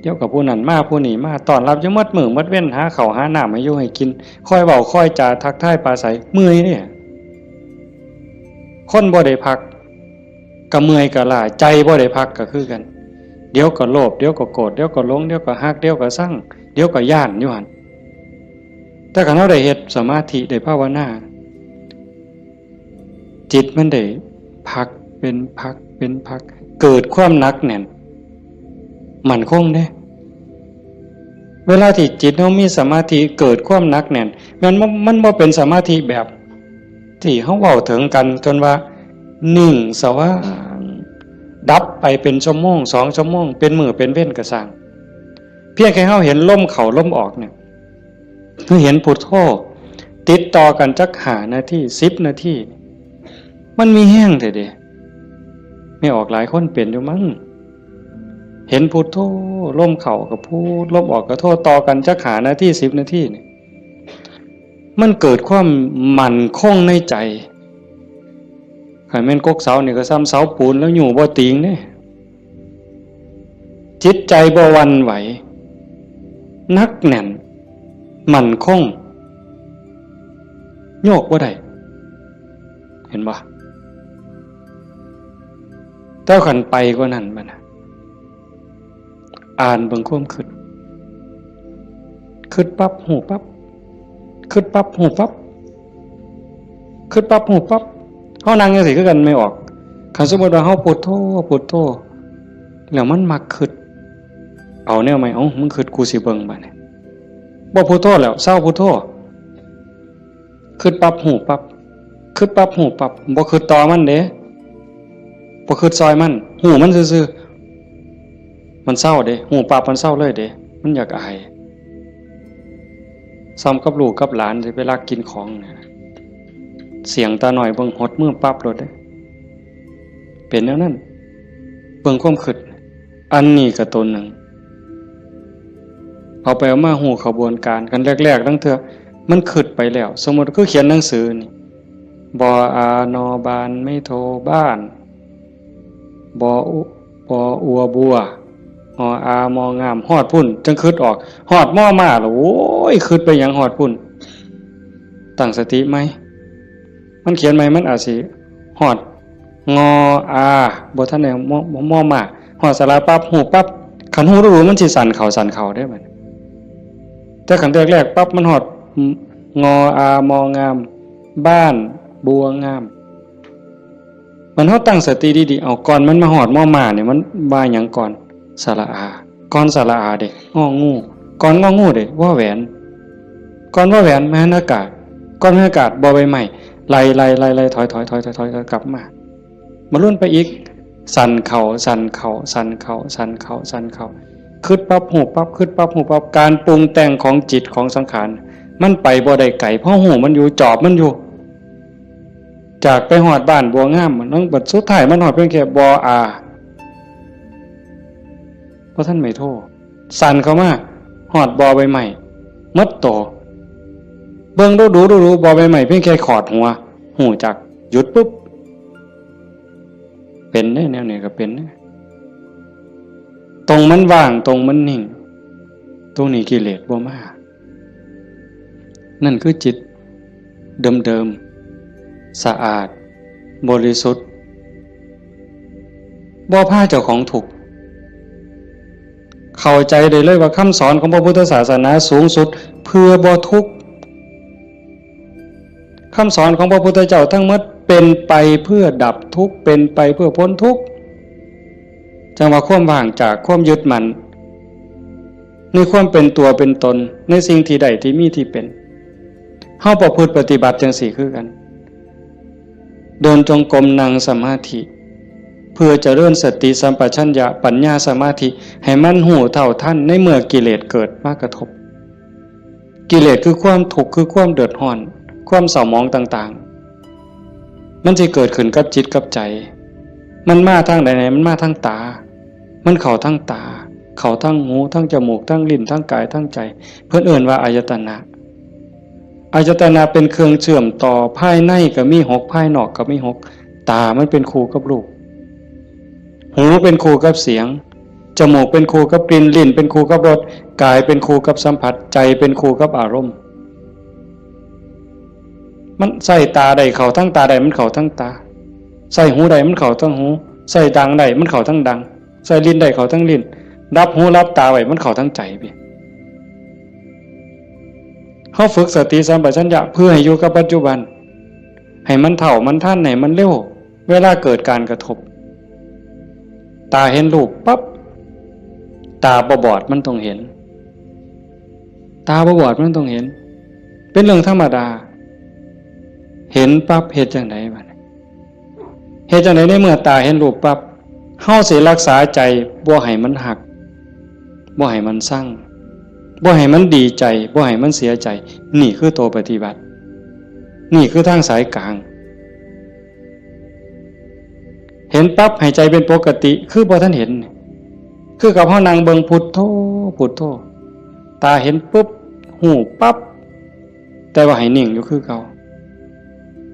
เดี๋ยวกับผู้นั้นมาผู้นี้มาตอนรับอยู่หมดมื้อหมดเว้นหาข้าวหาน้ำให้อยู่ให้กินคอยเว้าคอยจาทักทายปราศัยเมื่อยเนี่ยคนบ่ได้พักก็เมื่อยก็ล้าใจบ่ได้พักก็คือกันเดี๋ยวก็โลภเดี๋ยวก็โกรธเดี๋ยวก็หลงเดี๋ยวก็ฮักเดี๋ยวก็ซังเดี๋ยวก็ย้านอยู่หั่นแต่คันเฮาได้เฮ็ดสมาธิได้ภาวนาจิตมันได้พักเป็นพักเกิดความหนักแน่นมั่นคงเด้เวลาที่จิตเฮามีสมาธิเกิดความหนักแน่นมันบ่เป็นสมาธิแบบที่เฮาเว้าถึงกันจนว่านิ่งสว่างดับไปเป็นชั่วโมง2ชั่วโมงเป็นมื้อเป็นเว้นก็สร้างเพียงแค่เฮาเห็นลมเข้าลมออกเนี่ยคือเห็นพุทโธติดต่อกันจัก5นาที10นาทีมันมีแห้งแท้เด้ไม่ออกหลายคนเป็นอยู่มั้งเห็นพุทโธลมเข้าก็พูดลมออกก็โธต่อกันจัก5นาที10นาทีนี่มันเกิดความมั่นคงในใจคันแม่นกกเสานี่ก็ซ้ำเสาปูนแล้วอยู่บ่ติงเด้จิตใจบ่หวั่นไหวนักแน่นมั่นคงโยกบ่ได้เห็นบ่เจ้าขันไปกว่านั้นบัดน่ะอ่านเบิ่งความคิดปั๊บหูปั๊บคิดปั๊บหูปั๊บคิดปั๊บหูปั๊บเฮานั่งจังซี่คือกันไม่ออกคันสมมุติว่าเฮาพุทโธแล้วมันมักคิดเอาแนวใหม่มึงคิดกูสิเบิ่งบัดนี้บ่พุทโธแล้วเศร้าพุทโธคิดปั๊บหูปั๊บคิดปั๊บหูปั๊บบ่คิดต่อมันเด้บ่คิดซอยมันหูมันซื่อๆมันเศร้าเด้หูปั๊บมันเศร้าเลยเด้มันอยากอาย ซ้ำกับลูกกับหลานสิไปลักกินของเนี่ยเสียงตาหน่อยเบิ่งหดมือปั๊บรถเลยเป็นแนวนั้นเบิ่งความคิดอันนี้ก็ตนหนึ่งเอาไปเอามาหูขบวนการกันแรกๆตั้งเถอะมันคิดไปแล้วสมมติก็เขียนหนังสือนี่บออานอบานไม่โทบ้านบออัวบัวออามองามฮอดพุ่นจังคิดออกฮอดม่อมาหรอโอ้ยคิดไปอย่างฮอดพุ่นตั้งสติไหมมันเขียนไหมมันอาจสิฮอดงออาบ่ทันได้ม่อมาฮอดสระปั๊บหูปั๊บขันหูรู้มันสิสั่นเข่าได้บัดแต่ขันแรกๆปั๊บมันฮอดงออามองามบ้านบัวงามมันเฮาตั้งสติดีๆเอาก่อนมันมาฮอดม่อมาเนี่ยมันว่าหยังก่อนสระอาก่อนสระอาเด้งองูก่อนงองูเด้ว่าแหวนก่อนว่าแหวนมหานากาศก่อนมหานากาศบ่ใบไม้ไล่ถอยกลับมาลุ้นไปอีกสั่นเข่าคิดปั๊บหูปั๊บคิดปั๊บหูปั๊บการปรุงแต่งของจิตของสังขารมันไปบ่ได้ไกลเพราะหูมันอยู่จอบมันอยู่จากไปหอดบ้านบัวงามมันต้องบัดสุดท้ายมันหอดเพียงแค่บออาเพราะท่านไม่โทษสั่นเข้ามาหอดบอใบใหม่มัดโตเบิ่งดูบอใบใหม่เพียงแค่ขอดหัวหูจักหยุดปุ๊บเป็นแนวนี้ก็เป็นตรงมันว่างตรงมันนิ่งตรงนี้กิเลสบ่มานั่นคือจิตเดิมสะอาดบริสุทธิ์บ่พาเจ้าของถูกเข้าใจได้เลยว่าคำสอนของพระพุทธศาสนาสูงสุดเพื่อบ่ทุกข์คำสอนของพระพุทธเจ้าทั้งหมดเป็นไปเพื่อดับทุกข์เป็นไปเพื่อพ้นทุกข์จังว่าความว่างจากความยึดมั่นในความเป็นตัวเป็นตนในสิ่งที่ใดที่มีที่เป็นเฮาประพฤติปฏิบัติจังสี่คือกันเดินจงกรมนั่งสมาธิเพื่อเจริญสติสัมปชัญญะปัญญาสมาธิให้มันหูเท่าทันในเมื่อกิเลสเกิดมากระทบกิเลสคือความทุกข์คือความเดือดร้อนความเศร้าหมองต่างๆมันจะเกิดขึ้นกับจิตกับใจมันมาทางไหนมันมาทางตามันเข้าทางตาเข้าทางหูทางจมูกทางลิ้นทางกายทางใจเพิ่นเอิ้นว่าอายตนะอายตนะเป็นเครื่องเชื่อมต่อภายในก็มี6ภายนอกก็มี6ตามันเป็นคู่กับรูปหูเป็นคู่กับเสียงจมูกเป็นคู่กับกลิ่นลิ้นเป็นคู่กับรสกายเป็นคู่กับสัมผัสใจเป็นคู่กับอารมณ์มันใส่ตาใดเข้าทั้งตาใดมันเข้าทั้งตาใส่หูใดมันเข้าทั้งหูใส่ดังใดมันเข้าทั้งดังใส่ลิ้นใดเข้าทั้งลิ้นรับหูรับตาไว้มันเข้าทั้งใจไปเฮาฝึกสติสัมปชัญญะเพื่อให้อยู่กับปัจจุบันให้มันเท่ามันทันให้มันเร็วเวลาเกิดการกระทบตาเห็นรูปปั๊บตาบอดมันต้องเห็นตาบอดมันต้องเห็นเป็นเรื่องธรรมดาเห็นปั๊บเฮ็ดจังได๋บัดเฮ็ดจังได๋ในเมื่อตาเห็นรูปปั๊บเฮาสิรักษาใจบ่ให้มันหักบ่ให้มันสั่งบ่ให้มันดีใจบ่ให้มันเสียใจนี่คือตัวปฏิบัตินี่คือทางสายกลางเห็นปั๊บให้ใจเป็นปกติคือบ่ทันเห็นคือกับเฮานั่งเบิ่งพุทโธพุทโธตาเห็นปุ๊บหูปั๊บแต่ว่าให้นิ่งอยู่คือเก่า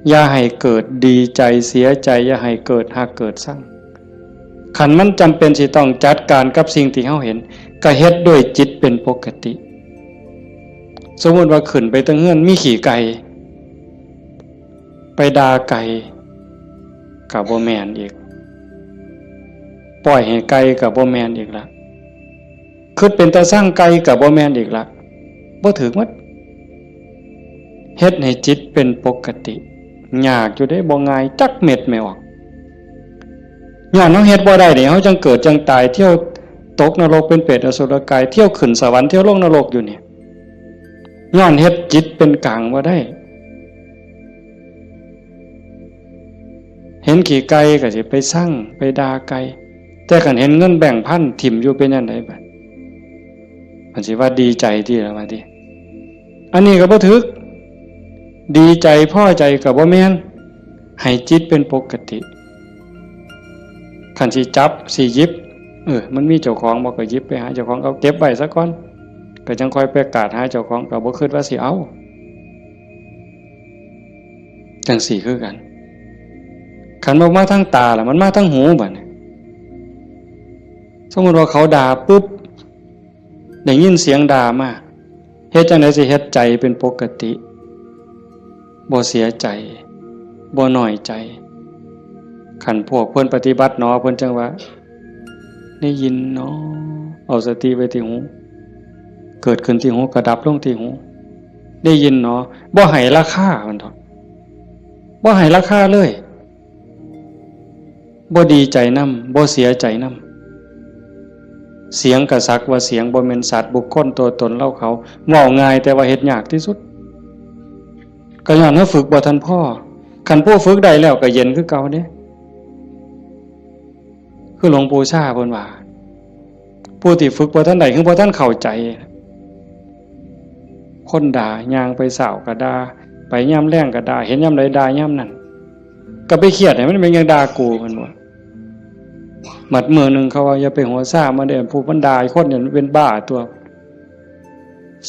อย่าให้เกิดดีใจเสียใจอย่าให้เกิดหักเกิดสั่งขันมันจำเป็นสิต้องจัดการกับสิ่งที่เฮาเห็นก็เฮ็ดด้วยจิตเป็นปกติสมมติว่าขึ้นไปตั้งเฮือนมีขี่ไก่ไปด่าไก่กับบ่แม่นอีกปล่อยให้ไก่กับบ่แม่นอีกละคิดเป็นตาสร้างไก่กับบ่แม่นอีกละบ่ถึกหมดเฮ็ดให้จิตเป็นปกติยากอยู่ได้บ่ง่ายจักเม็ดไม่ออกย้อนเฮาเฮ็ดบ่ได้นี่เฮาจังเกิดจังตายเที่ยวตกนรกเป็นเปรตอสุรกายเที่ยวขึ้นสวรรค์เที่ยวลงนรกอยู่นี่ย้อนเฮ็ดจิตเป็นกลางบ่ได้เห็นขี่ไก่ก็สิไปสั่งไปด่าไก่แต่คันเห็นเงินแบ่งพันถิ่มอยู่เป็นจังได๋บัดมันสิว่าดีใจที่ละว่าติ อันนี้ก็บ่ถึกดีใจพอใจก็บ่แม่นให้จิตเป็นปกติคันสิจับสิหยิบมันมีเจ้าของบ่ก็หยิบไปหาเจ้าของเอาเก็บไว้ซะก่อนก็จังค่อยไปกาดหาเจ้าของก็บ่คิดว่าสิเอาจังสี่คือกันคันบ่มาทางตาล่ะมันมาทางหูบัดนี้สมมุติว่าเขาด่าปุ๊บได้ยินเสียงด่ามาเฮ็ดจังได๋สิเฮ็ดใจเป็นปกติบ่เสียใจบ่น้อยใจคันพวกเพิ่นปฏิบัติเนาะเพิ่นจังว่าได้ยินเนาะเอาสติไว้ที่หูเกิดขึ้นที่หูก็ดับลงที่หูได้ยินเนาะบ่ให้ราคามันเถาะบ่ให้ราคาเลยบ่ดีใจนำบ่เสียใจนำเสียงกระซักว่าเสียงบ่แม่นสัตว์บุคคลตัวตนเล่าเขาเว้าง่ายแต่ว่าเฮ็ดยากที่สุดก็ย้อนว่าฝึกบ่ทันพ่อคันผู้ฝึกได้แล้วก็เย็นคือเก่าเด้คือหลวงปู่ชาเพิ่นว่าผู้ที่ฝึกบ่ทันได้คือบ่ทันเข้าใจคนด่าย่างไปเสาก็ด่าไปยามแล้งก็ด่าเห็นยามใดด่ายามนั้นก็ไปเครียดให้มันเป็นยังด่ากูเพิ่นว่าหมัดมือนึงเขาว่าอย่าไปหัวซ่ามาเด้อผู้มันด่าอีกคนเนี่ยเป็นบ้าตัว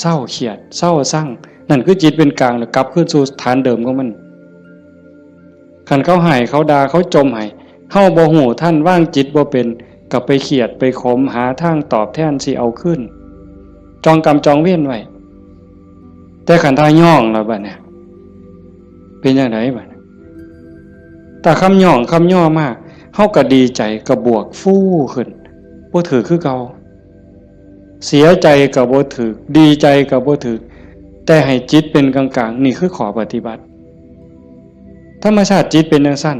เศร้าเครียดเศร้าสั่งนั่นคือจิตเป็นกลางแล้วกลับคืนสู่ฐานเดิมของมันคันเขาให้เขาด่าเขาจมให้เฮาบ่ฮู้ท่านว่างจิตบ่เป็นก็ไปเครียดไปขมหาทางตอบแทนสิเอาขึ้นจองกรรมจองเวรไว้แต่ขันทาย่องแล้วบัดเนี่ยเป็นจังไดบัดแต่คำย่องคำย่อมากเฮาก็ดีใจก็บวกฟู่ขึ้นบ่ถือคือเก่าเสียใจก็บ่ถือดีใจก็บ่ถือแต่ให้จิตเป็นกลางๆนี่คือขอปฏิบัติธรรมชาติจิตเป็นจังซั่น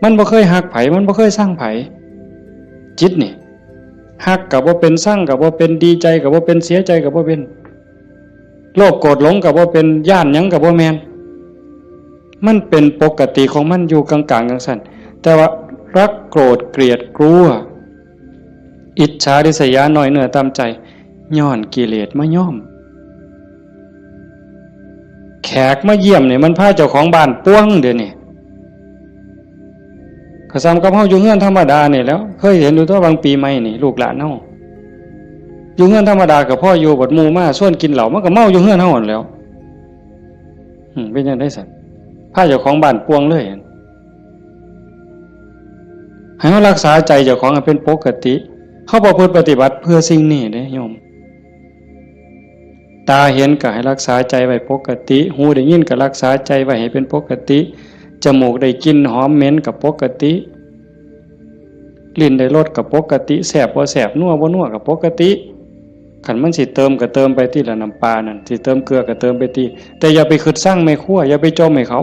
มันบ่เคยฮักไผมันบ่เคยสร้างไผจิตนี่ฮักก็บ่เป็นสร้างก็บ่เป็นดีใจก็บ่เป็นเสียใจก็บ่เป็นโลภโกรธหลงก็บ่เป็นย่านหยังก็บ่แม่นมันเป็นปกติของมันอยู่กลางๆจังซั่นแต่ว่ารักโกรธเกลียดกลัวอิจฉาริษยาน้อยเนื้อตามใจย้อนกิเลสมาย่อมแขกมาเยี่ยมเนี่ยมันพาเจ้าของบ้านป้วงเดี๋ยวนี้ก็ซ้ำกับเฮาอยู่เฮือนธรรมดานี่แล้วเคยเห็นอยู่ตัวบางปีใหม่นี่ลูกหลานเฮาอยู่เฮือนธรรมดากับพ่ออยู่บัดหมู่มาชวนกินเหล้ามันก็เมาอยู่เฮือนเฮาหั่นแหล้วเป็นจังได๋ซั่นพาเจ้าของบ้านป้วงเลยให้เฮารักษาใจเจ้าของให้เป็นปกติเฮาประพฤติปฏิบัติเพื่อสิ่งนี้เด้โยมตาเห็นก็ให้รักษาใจไว้ปกติหูได้ยินก็รักษาใจไว้ให้เป็นปกติจมูกได้กลิ่นหอมเหม็นก็ปกติลิ้นได้รสก็ปกติแซ่บบ่แซ่บนัวบ่นัวก็ปกติคันมันสิเติมก็เติมไปที่ละน้ำปลานั่นสิเติมเกลือก็เติมไปที่แต่อย่าไปคิดสร้างไม่คั่วอย่าไปจมให้เขา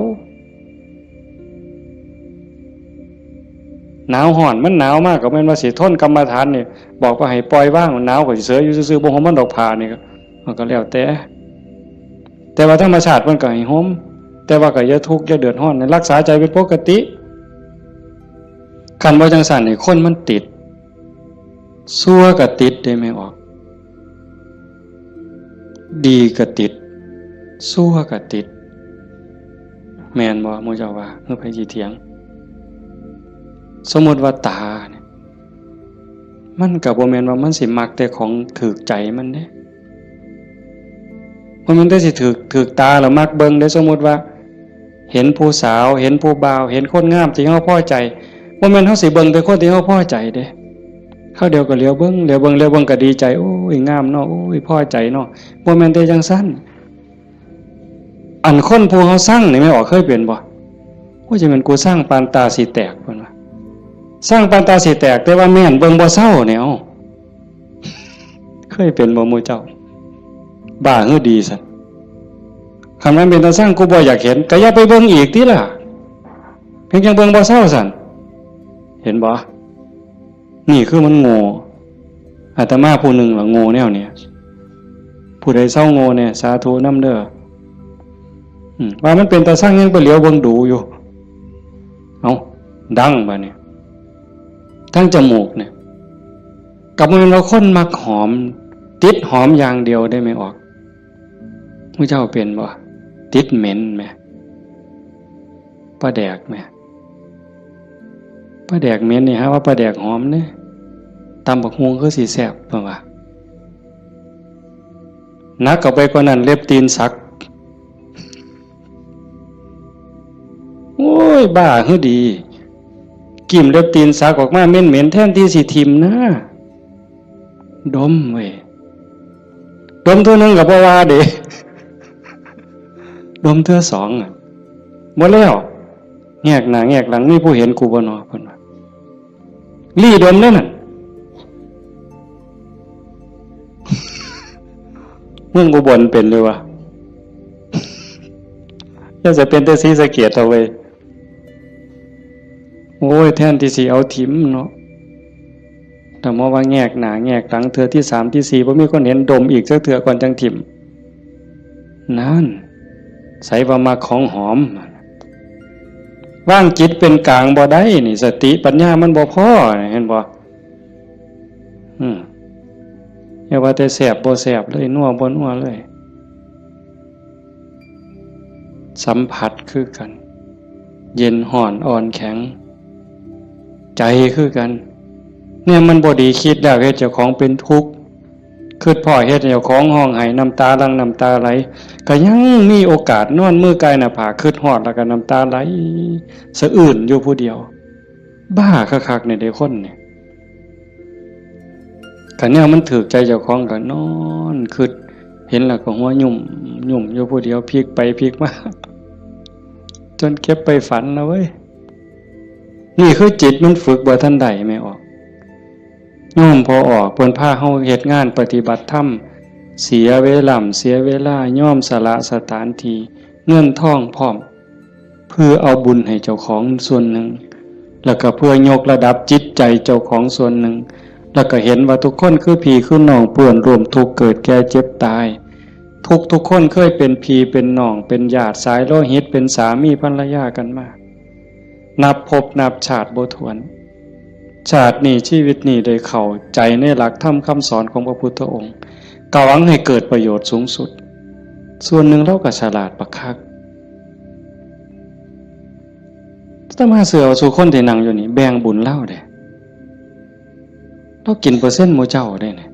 หนาวร้อนมันหนาวมากก็แม่นว่าสิทนกรรมฐานนี่บอกว่าให้ปล่อยว่างมันหนาวก็สิเสืออยู่ซื่อๆบ่ห่มมันดอกผ้านี่ก็แล้วแต่ว่าธรรมชาติมันก็ให้ห่มแต่ว่าก็อย่าทุกข์อย่าเดือดร้อนรักษาใจเป็นปกติคันบ่จังซั่นนี่คนมันติดชั่วก็ติดได้ไม่ออกดีก็ติดชั่วก็ติดแม่นบ่หมู่เจ้าว่าเฮาไผสิเถียงสมมุติว่าตาเนี่ยมันก็บ่แม่นว่ามันสิมักแต่ของถูกใจมันเด้มันได้สิถูกตาแล้วมักเบิ่งได้สมมุติว่าเห็นผู้สาวเห็นผู้บ่าวเห็นคนงามที่เฮาพอใจบ่แม่นเฮาสิเบิ่งแต่คนที่เฮาพอใจเด้เขาเดียวก็เหลียวเบิ่งก็ดีใจโอ้ยงามเนาะโอ้ยพอใจเนาะบ่แม่นแต่จังซั่นอันคนผู้เฮาสร้างนี่ไม่ออกเคยเป็นบ่ว่าจะเป็นกูสร้างปานตาสิแตกเพิ่นว่าสร้างปานตาสิแตกแต่ว่าแม่นเบิ่งบ่เศร้าเนี่ยเอ้าเคยเป็นบ่หมู่เจ้าบ้าหือดีซั่นคำนั้นเป็นตาสร้างกูบ่อยากเห็นก็อย่าไปเบิ่งอีกติล่ะเพียงจังเบิ่งบ่เศร้าซั่นเห็นบ่นี่คือมันโง่อาตมาผู้หนึ่งว่าโง่แนวเนี่ยผู้ใดเศร้าโง่เนี่ยสาธุนำเด้อว่ามันเป็นตาสร้างยังไปเหลียวเบิ่งดูอยู่เอาดังบัดนี้ทั้งจมูกเนี่ยกับมันเราคนมักหอมติดหอมอย่างเดียวได้ไม่ออก ผู้เจ้าเป็นบ่ติดเหม็นไหมปลาแดกไหมปลาแดกเหม็นนี่ฮะว่าปลาแดกหอมเนี่ยตำบักฮวงคือสีแซ่บเปล่าวะนักกับไปกว่านั้นเล็บตีนสักโอ้ยบ้าคือดีกิ่มเล็บตีนสักออกมาเหม็นแทนที่สิทิมนะดมเว้ยดมตัวนึงกับบ่ว่าเด้ดมเทื่อสองหมดแล้วแงกหน้าแงกหลังมีผู้เห็นกูบ่นอเพิ่นว่าลี่ดมนั่นน่ะเมืองอุบลเป็นเลยวะยังจะเป็นแต่ศรีสะเกษเอาไว้โอ้ยแทนที่สิเอาถิ่มเนาะแต่มาว่าแงกหน้าแงกหลังเทื่อที่3ที่4บ่มีคนเห็นดมอีกสักเทื่อก่อนจังถิ่มนั่นใส่ว่ามาของหอมว่างจิตเป็นกลางบ่ได้นี่สติปัญญามันบ่พอเห็นบ่อย่าว่าแต่แสบบ่แสบเลยนัวบ่นัวเลยสัมผัสคือกันเย็นห่อนอ่อนแข็งใจคือกันเนี่ยมันบ่ดีคิดแล้วเฮ็ดเจ้าของเป็นทุกข์คิดพ่อเฮ็ดเจ้าของห้องไห้น้ำตาหลั่งน้ำตาไหลก็ยังมีโอกาสนอนมือกายหน้าผากคิดฮอดแล้วก็น้ำตาไหลสะอื้นอยู่ผู้เดียวบ้าคักๆเนี่ยเด้คนเนี่ยคันแนวมันถูกใจเจ้าของก็นอนคิดเห็นแล้วก็หัวยุ่มอยู่ผู้เดียวพลิกไปพลิกมาจนเก็บไปฝันแล้วเว้ยนี่คือจิตมันฝึกบ่ทันใดไม่ออกโยมพอออกเพิ่นพาเฮาเฮ็ดงานปฏิบัติธรรมเสียเวลาย่อมสละสถานที่เงินทองพร้อมเพื่อเอาบุญให้เจ้าของส่วนหนึ่งแล้วก็เพื่อยกระดับจิตใจเจ้าของส่วนหนึ่งแล้วก็เห็นว่าทุกคนคือพี่คือน้องป่วนรวมทุกข์เกิดแก่เจ็บตายทุกคนเคยเป็นพี่เป็นน้องเป็นญาติสายโลหิตเป็นสามีภรรยากันมานับภพนับชาติบ่ถ้วนชาตินี้ชีวิตนี้ได้เข้าใจในหลักธรรมคำสอนของพระพุทธองค์กะหวังให้เกิดประโยชน์สูงสุดส่วนหนึ่งเราก็ฉลาดบักคักถ้ามาเสือสู่คนที่นั่งอยู่นี่แบ่งบุญเล่าเด้เรากินเปอร์เซ็นต์หมู่เจ้าได้เนี่ย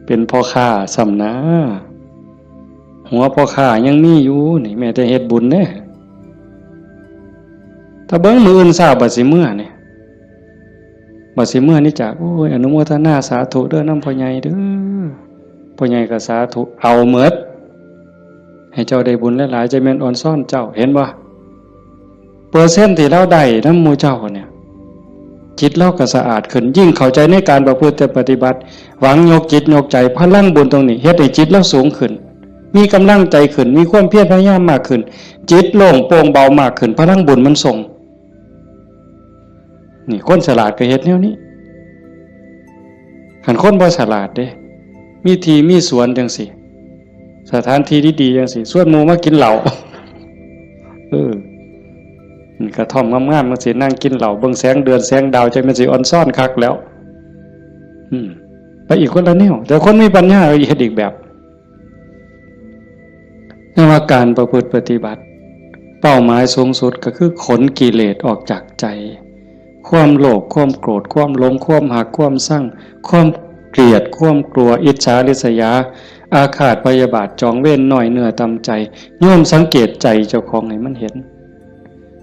เป็นพ่อค้าสำนะหัวพ่อค้ายังมีอยู่นี่แม้แต่เฮ็ดบุญเด้ถ้าเบิ่งมืออื่นทราบบัดสิเมื่อนี่บัดสิเมื่อนี่จากโอ้ยอนุโมทนาสาธุเด้อนำพ่อใหญ่เด้อพ่อใหญ่ก็สาธุเอาหมดให้เจ้าได้บุญหลายๆจะแม่นอ่อนซ่อนเจ้าเห็นบ่เปอร์เซ็นต์ที่เราได้นำหมู่เจ้าเนี่ยจิตเราก็สะอาดขึ้นยิ่งเข้าใจในการประพฤติปฏิบัติหวังยกจิตยกใจพลังบุญตรงนี้เฮ็ดให้จิตเราสูงขึ้นมีกำลังใจขึ้นมีความเพียรพยายามมากขึ้นจิตโล่งโปร่งเบามากขึ้นพลังบุญมันส่งนี่คนฉลาดก็เฮ็ดแนวนี้คันคนบ่ฉลาดเด้มีที่มีสวนจังซี่สถานที่ดีๆจังซี่ส่วนหมู่มากินเหล้ากระท่อมงามๆมันสินั่งกินเหล้าเบิ่งแสงเดือนแสงดาวจังมันสิอ่อนซ่อนคักแล้วไปอีกคนละแนวแต่คนมีปัญญาเฮ็ดอีกแบบนั่นว่าการประพฤติปฏิบัติเป้าหมายสูงสุดก็คือขนกิเลสออกจากใจความโลภความโกรธความหลงความหักความชั่งความเกลียดความกลัวอิจฉาริษยาอาฆาตพยาบาทจองเวรน้อยเนื้อต่ำใจโยมสังเกตใจเจ้าของให้มันเห็น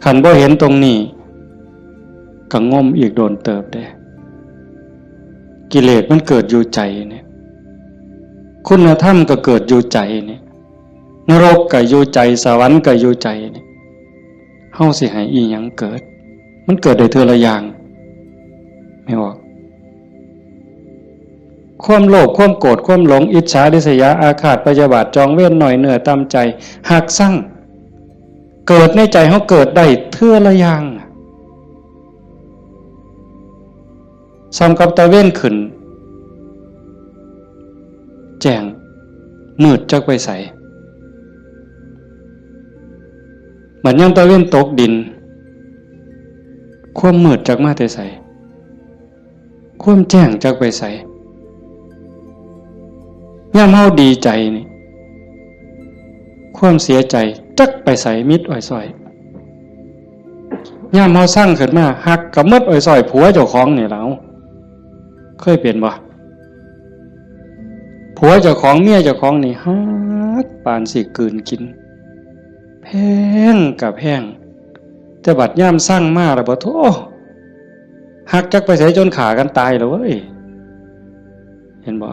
ขันบ่เห็นตรงนี้ก็งมอีกโดนเติบได้กิเลสมันเกิดอยู่ใจเนี่ยคุณธรรมก็เกิดอยู่ใจเนี่ยนรกก็อยู่ใจสวรรค์ก็อยู่ใจเนี่ยเฮาสิให้อีหยังเกิดมันเกิดได้เทื่อละอย่างไม่ออกความโลภความโกรธความหลงอิจฉาริษยาอาฆาตพยาบาทจองเวรหน่อยเหนือตามใจหักสั่งเกิดในใจเขาเกิดได้เทื่อละอย่างซ้ำกับตะเว้นขึ้นแจ้งมืดจักไปใสเหมือนยังตะเว้นตกดินความมืดจักมาแต่ใส ความแจ้งจากไปใส ย่ำเฮาดีใจนี่ความเสียใจจักไปใส่มิดอ้อยซอยย่ำเฮาสร้างขึ้นมาหักกับมดอ้อยซอยผัวเจ้าของนี่แล้วเคยเปลี่ยนบ่ผัวเจ้าของเมียเจ้าของนี่ฮักปานสิกลืนกินแพงกับแพงแต่บัดย่ำสร้างมาแล้วบ่โธ่หักจักไปใส่จนขากันตายแล้วเว้ยเห็นบ่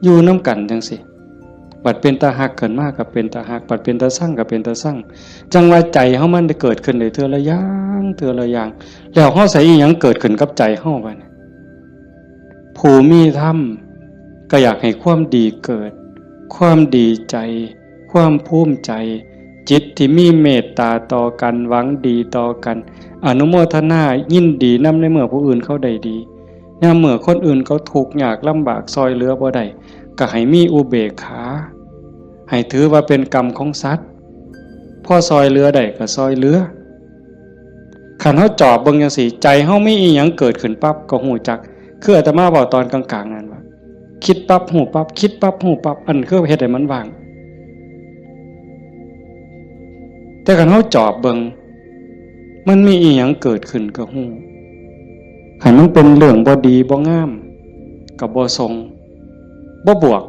อยู่น้ำกันจังสิบัดเป็นตาหักเกินมากกับเป็นตาหักบัดเป็นตาสั่งกับเป็นตาสั่งจังว่าใจเฮามันได้เกิดขึ้นได้เทื่อละอย่างเทื่อละอย่างแล้วเฮาใส่อีหยังเกิดขึ้นกับใจเฮาบัดนี้ผู้มีธรรมก็อยากให้ความดีเกิดความดีใจความภูมิใจจิตที่มีเมตตาต่อกันหวังดีต่อกันอนุโมทนายินดีนำในเมื่อผู้อื่นเขาได้ดียามเมื่อคนอื่นเขาทุกข์ยากลำบากซอยเหลือบ่ได้ก็ให้มีอุเบกขาให้ถือว่าเป็นกรรมของสัตว์พอซอยเหลือได้ก็ซอยเหลือคันเฮาจอบเบิ่งจังซี่ใจเฮามีอีหยังเกิดขึ้นปั๊บก็ฮู้จักคืออาตมาบอกตอนกลางๆนั่นว่าคิดปั๊บฮู้ปั๊บคิดปั๊บฮู้ปั๊บอันคือเฮ็ดให้มันว่างแต่คันเฮาจอบเบิ่งมันมีอีหยังเกิดขึ้นก็ฮู้ให้มันเป็นเรื่องบ่ดีบ่งามก็บ่ทรงบ่บวก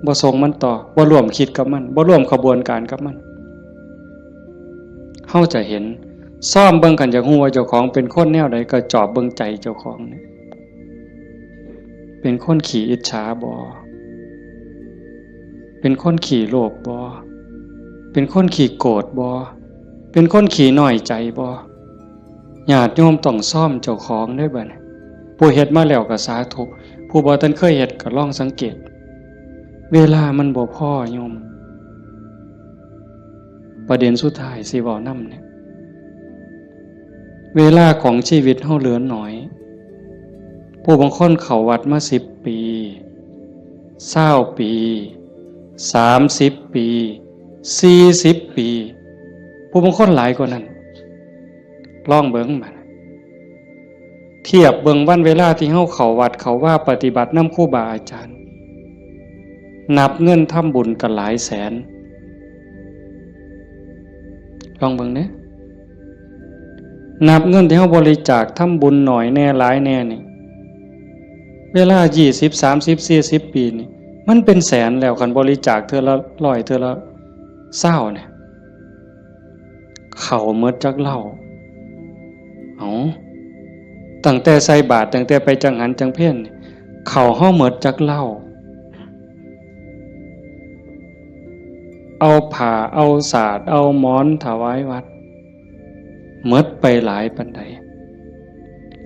บ่ทรงมันต่อบ่ร่วมคิดกับมันบ่ร่วมขบวนการกับมันเฮาจะเห็นซ่อมเบิ่งกันจากฮู้ว่าเจ้าของเป็นคนแนวใดก็จอบเบิ่งใจเจ้าของนี่เป็นคนขี้อิจฉาบ่เป็นคนขี้โลภบ่เป็นคนขี้โกรธบ่เป็นคนขี้น้อยใจบ่ญาติโยมต้องซ่อมเจ้าของได้บัดนี้ผู้เฮ็ดมาแล้วก็สาธุผู้บ่ทันเคยเฮ็ดก็ลองสังเกตเวลามันบ่พอโยมประเด็นสุดท้ายสิเว้านำเนี่ยเวลาของชีวิตเฮาเหลือน้อยผู้บางคนเข้าวัดมา10 ปี20 ปี30 ปี40 ปีผู้บางคนหลายกว่านั้นลองเบิ่งบัดเทียบเบิ่งวันเวลาที่เฮาเข้าวัดเข้าว่าปฏิบัตินำครูบาอาจารย์นับเงินทำบุญกันหลายแสนลองเบิ่งเด้นับเงินที่เฮาบริจาคทำบุญหน่อยแน่หลายแน่นี่เวลา20 30 40 ปีนี่มันเป็นแสนแล้วคันบริจาคเทื่อละ100เทื่อละ20เนี่ยเข้าหมดจักเหล้าตั้งแต่ใส่บาตรตั้งแต่ไปจังหันจังเพ่นเข้าเฮาหมดจักเหล้าเอาผ้าเอาสาดเอาหมอนถวายวัดหมดไปหลายปานใด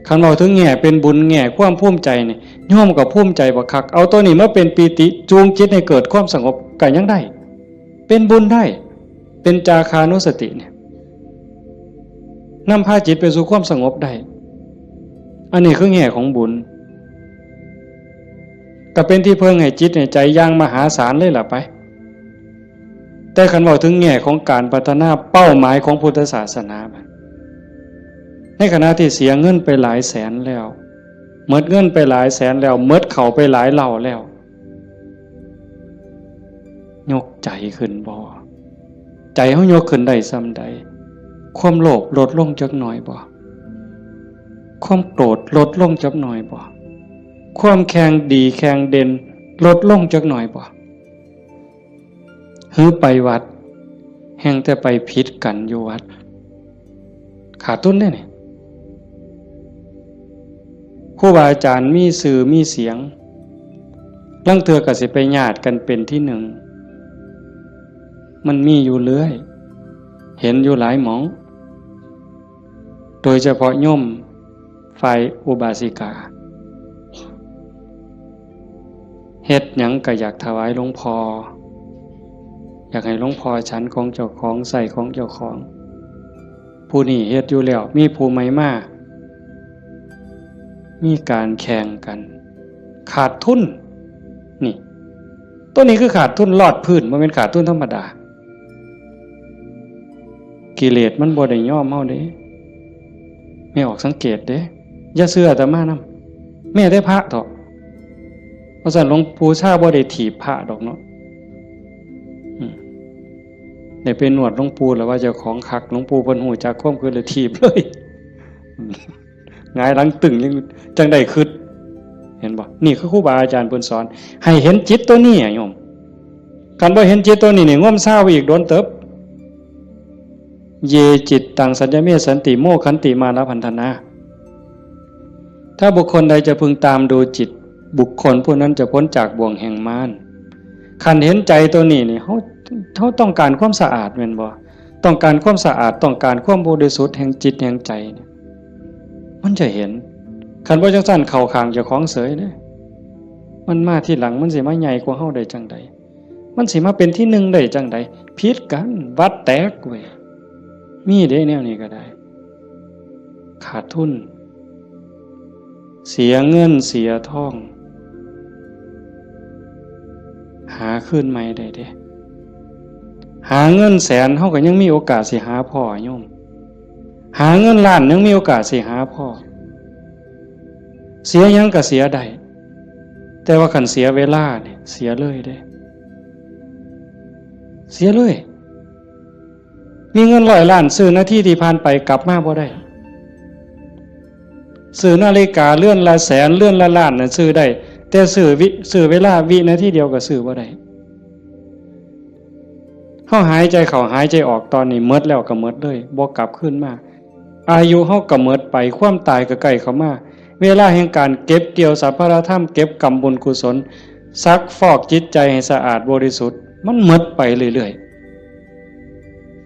คันเว้าถึงแง่เป็นบุญแง่ความภูมิใจนี่โยมก็ภูมิใจบ่คักเอาตัวนี้มาเป็นปีติจูงจิตให้เกิดความสงบก็ยังได้เป็นบุญได้เป็นจาคานุสติเนี่ยนำพาจิตไปสู่ความสงบได้อันนี้คือแง่ของบุญก็เป็นที่เพิ่งให้จิตให้ใจอย่างมหาศาลเลยล่ะไปแต่คันเว้าถึงแง่ของการพัฒนาเป้าหมายของพุทธศาสนาในขณะที่เสียเงินไปหลายแสนแล้วหมดเงินไปหลายแสนแล้วหมดเข้าไปหลายเหล่าแล้วยกใจขึ้นบ่ใจเฮายกขึ้นได้ส่ำใดความโลภลดลงจักหน่อยบ่ความโกรธลดลงจักหน่อยบ่ความแข็งดีแข็งเด่นลดลงจักหน่อยบ่หือไปวัดแห่งแต่ไปผิดกันอยู่วัดขาดทุนได้นี่ครูบาอาจารย์มีสื่อมีเสียงลังเทื่อก็สิไปญาติกันเป็นที่หนึ่งมันมีอยู่เรื่อยเห็นอยู่หลายหมองโดยเฉพาะโยมฝ่ายอุบาสิกาเฮ็ดหยังก็อยากถวายหลวงพ่ออยากให้หลวงพ่อฉันของเจ้าของใส่ของเจ้าของผู้นี้เฮ็ดอยู่แล้วมีผู้ใหม่มามีการแข่งกันขาดทุนนี่ตัวนี้คือขาดทุนลอดพื้นบ่แม่นขาดทุนธรรมดากิเลสมันบ่ได้ยอมเฮาเด้ไม่ออกสังเกตเด้อย่าเชื่ออาตมานำ แม้แต่พระเถาะเพราะฉะนั้นหลวงปู่ชาบ่ได้ถีบพระดอกเนาะได้ไปหนวดหลวงปู่แล้วว่าเจ้าของคักหลวงปู่เพิ่นฮู้จักความคือเลยถีบเลยหงายหลังตึงยังจังได้คิดเห็นบ่นี่คือครูบาอาจารย์เพิ่นสอนให้เห็นจิตตัวนี้โยมคันบ่เห็นจิตตัวนี้นี่ง่มเศร้าอีกโดนเติบเยจิตตังสัญญเมสันติโมขันติมานะพันธนาถ้าบุคคลใดจะพึงตามดูจิตบุคคลผู้นั้นจะพ้นจากบ่วงแห่งมารคันเห็นใจตัวนี้นี่เขาต้องการความสะอาดแม่นบ่ต้องการความสะอาดต้องการความบริสุทธิ์แห่งจิตแห่งใจเนี่ยมันจะเห็นคันบ่จังซั่นเข้าข้างเจ้าของเสยเด้มันมาที่หลังมันสิมาใหญ่กว่าเฮาได้จังใดมันสิมาเป็นที่หนึ่งได้จังใดผิดกันวัดแตกเว้ยมีเด้แนวนี้ก็ได้ขาดทุนเสียเงินเสียทองหาคืนใหม่ได้เด้หาเงินแสนเฮาก็ยังมีโอกาสสิหาพ่อโยมหาเงินล้านยังมีโอกาสสิหาพ่อเสียยังก็เสียได้แต่ว่าคันเสียเวลาเนี่ยเสียเลยเด้เสียเลยมีเงิน100 ล้านซื้อนาทีที่ผ่านไปกลับมาบ่ได้ซื้อนาฬิกาเลื่อนละแสนเลื่อนละล้านน่ะซื้อได้แต่ซื้อเวลาวินาทีเดียวก็ซื้อบ่ได้เฮาหายใจเข้าหายใจออกตอนนี้หมดแล้วก็หมดเลยบ่กลับคืนมาอายุเฮาก็หมดไปความตายก็ใกล้เข้ามาเวลาแห่งการเก็บเกี่ยวสัพพะธรรมเก็บกรรมบุญกุศลซักฟอกจิตใจให้สะอาดบริสุทธิ์มันหมดไปเรื่อย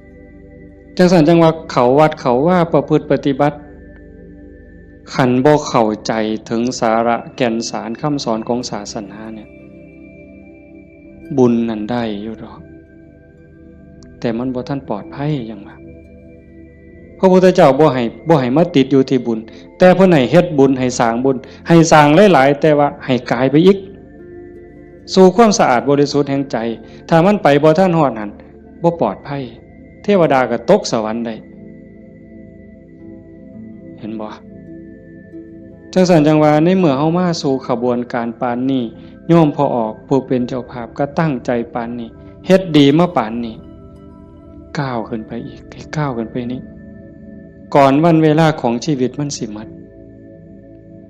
ๆจังซั่นจังว่าเขาวัดเขาว่าประพฤติปฏิบัติขันบ่เข้าใจถึงสาระแก่นสารคำสอนของศาสนาเนี่ยบุญนั้นได้อยู่ดอกแต่มันบ่ทันปลอดภัยอย่างว่าพระพุทธเจ้าบ่ให้มาติดอยู่ที่บุญแต่เพิ่นให้เฮ็ดบุญให้สร้างบุญให้สร้างหลายๆแต่ว่าให้กายไปอีกสู่ความสะอาดบริสุทธิ์แห่งใจถ้ามันไปบ่ทันฮอดนั้นบ่ปลอดภัยเทวดาก็ตกสวรรค์ได้เห็นบ่จังซั่นจังว่าในเมื่อเฮามาสู่ขบวนการปานนี้โยมพอออกผู้เป็นเจ้าภาพก็ตั้งใจปานนี้เฮ็ดดีมาปานนี้ก้าวขึ้นไปอีกก้าวขึ้นไปนี้ก่อนวันเวลาของชีวิตมันสิหมด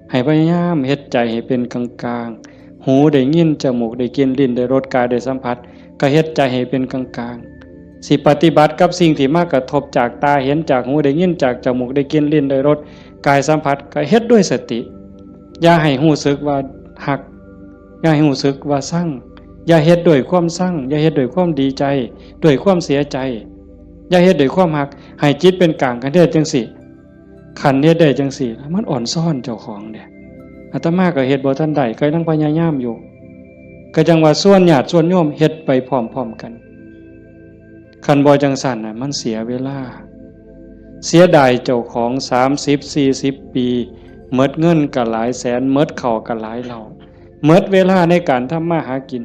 ให้พยายามเฮ็ดใจให้เป็นกลางๆหูได้ยินจมูกได้กลิ่นลิ้นได้รสกายได้สัมผัสก็เฮ็ดใจให้เป็นกลางๆสิปฏิบัติกับสิ่งที่มากระทบจากตาเห็นจากหูได้ยินจากจมูกได้กลิ่นลิ้นได้รสกายสัมผัสก็เฮ็ดด้วยสติอย่าให้รู้สึกว่าหักอย่าให้รู้สึกว่าสั่งอย่าเฮ็ดด้วยความสั่งอย่าเฮ็ดด้วยความดีใจด้วยความเสียใจอย่าเฮ็ดด้วยความหักให้จิตเป็นกลางกันเด้จังสิขันเฮ็ดได้จังสิมันอ่อนซ่อนเจ้าของเด้อาตมาก็เฮ็ดบ่ทันได้ก็ยังพยายามอยู่ก็จังว่าส่วนญาติส่วนโยมเฮ็ดไปพร้อมๆกันคันบ่จังซั่นน่ะมันเสียเวลาเสียดายเจ้าของ30-40 ปีหมดเงินก็หลายแสนหมดข้าวก็หลายเหล่าหมดเวลาในการทำมาหากิน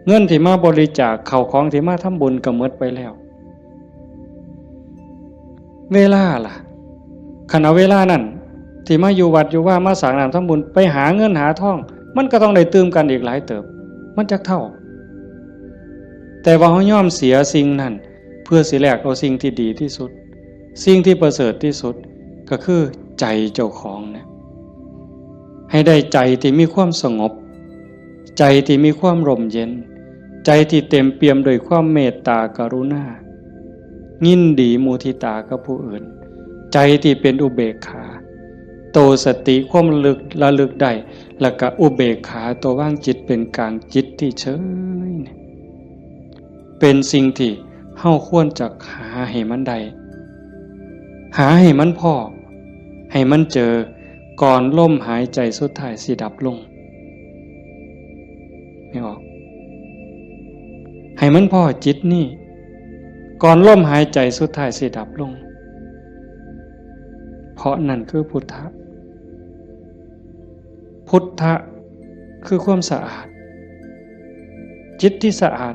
เงินที่มาบริจาคข้าวของที่มาทำบุญก็หมดไปแล้วเวลาล่ะคันเอาเวลานั้นที่มาอยู่วัดอยู่ว่ามาสร้างน้ำทำบุญไปหาเงินหาทองมันก็ต้องได้ตื่มกันอีกหลายเติบมันจักเท่าแต่ว่าเฮายอมเสียสิ่งนั้นเพื่อสิแลกเอาสิ่งที่ดีที่สุดสิ่งที่ประเสริฐที่สุดก็คือใจเจ้าของเนี่ยให้ได้ใจที่มีความสงบใจที่มีความร่มเย็นใจที่เต็มเปี่ยมด้วยความเมตตากรุณายินดีมุทิตากับผู้อื่นใจที่เป็นอุเบกขาโตสติความระลึกได้แล้วก็อุเบกขาตัวว่างจิตเป็นกลางจิตที่เฉยเป็นสิ่งที่เฮาควรจะหาให้มันได้หาให้มันพอให้มันเจอก่อนลมหายใจสุดท้ายสิดับลงไม่ออกให้มันพอจิตนี่ก่อนลมหายใจสุดท้ายสิดับลงเพราะนั่นคือพุทธะพุทธะคือความสะอาดจิตที่สะอาด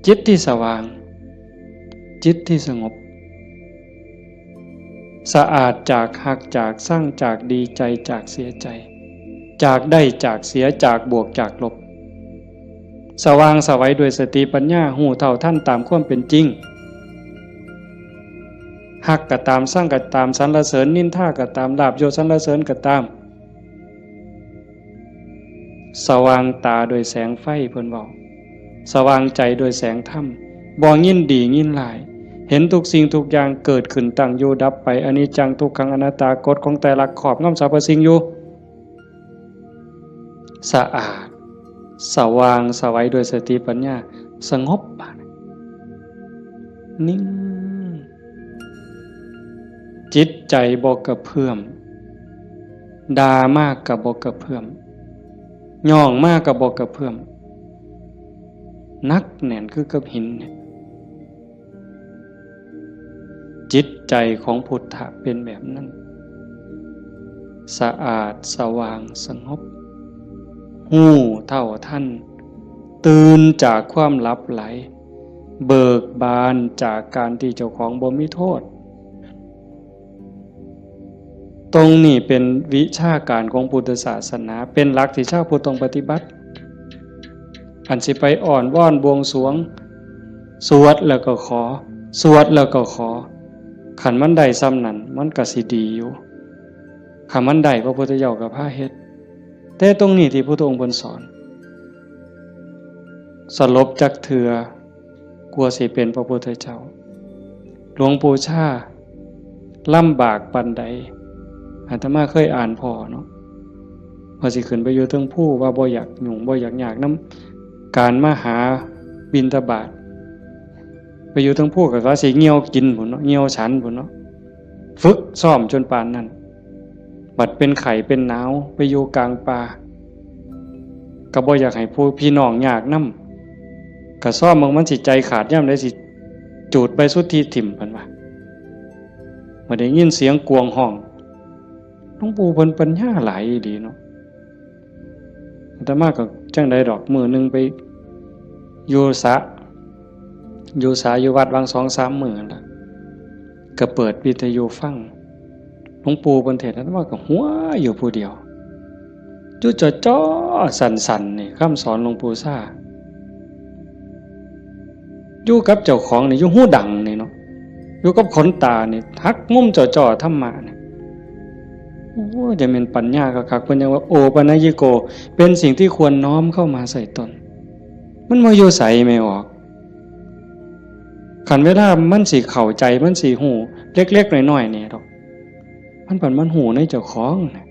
จิตที่สว่างจิตที่สงบ สะอาดจากหักจากสร้างจากดีใจจากเสียใจจากได้จากเสียจากบวกจากลบสว่างสวัยด้วยสติปัญญาหูเท่าท่านตามความเป็นจริงหักก็ตามสร้างก็ตามสรรเสริญนินทาก็ตามลาภยศสรรเสริญก็ตามสว่างตาโดยแสงไฟเพิ่นบอกสว่างใจโดยแสงธรรมบ่ยินดียินร้ายเห็นทุกสิ่งทุกอย่างเกิดขึ้นตั้งอยู่ดับไปอนิจจังทุกขังอนัตตากฎของแต่ละขอบงำสรรพสิ่งอยู่สะอาดสว่างสวัยด้วยสติปัญญาสงบนิ่งจิตใจบ่กระเพื่อมด่ามากกับบ่กระเพื่อมย่องมากกับบ่กระเพื่อมนักแน่นคือกับหินเนี่ยจิตใจของพุทธะเป็นแบบนั้นสะอาดสว่างสงบหูเท่าท่านตื่นจากความลับไหลเบิกบานจากการที่เจ้าของบ่มีโทษตรงนี้เป็นวิชาการของพุทธศาสนาเป็นหลักที่ชาวพุทธต้องปฏิบัติอันสิไปอ่อนว่อนบวงสรวงสวดแล้วก็ขอสวดแล้วก็ขอขันมันได้ซ้ำนั้นมันก็สิดีอยู่ขันมันได้พระพุทธเจ้าก็พาเฮ็ดแต่ตรงนี้ที่พระพุทธองค์สอนสลบจักเถื่อกลัวสิเป็นพระพุทธเจ้าหลวงปู่ชาลำบากปานใดอาตมาเคยอ่านพอเนาะว่าสิขึ้นไปอยู่เทิงผู้ว่าบ่อยากยุ่งบ่อยากยากนำการมาหาบิณฑบาตไปอยู่เทิงผู้ก็ว่าสิเหี่ยวกินพุ่นเนาะเหี่ยวฉันพุ่นเนาะฝึกซ้อมจนปานนั้นบัดเป็นไข้เป็นหนาวไปอยู่กลางป่าก็บ่อยากให้ผู้พี่น้องยากนำก็ซ้อมมันสิใจขาดยามใดสิจูดไปสุดที่ถิ่มเพิ่นว่าบ่ได้ยินเสียงกวงห้องหลวงปู่เพิ่นปัญญาหลายดีเนาะอาตมาก็จังได๋ดอกมื้อนึงไปอยู่อยู่วัดวัง 2-3 มื้อนั่นล่ะก็เปิดวิทยุฟังหลวงปู่เพิ่นเทศน์อาตมาก็หัวอยู่ผู้เดียวจุจ่อๆสั่นๆนี่คำสอนหลวงปู่ซ่าอยู่กับเจ้าของนี่อยู่หูดังนี่เนาะอยู่กับขนตานี่ทักงุ่มจ่อๆธรรมะนี่โอ้จะเป็นปัญญาคักๆเพิ่นยังว่าโอปนัญญิโกเป็นสิ่งที่ควรน้อมเข้ามาใส่ตนมันบ่อยู่ไสไม่ออกคันเวลามันสิเข้าใจมันสิฮู้เล็กๆน้อยๆนี่ดอกมันฮู้ในเจ้าของนี่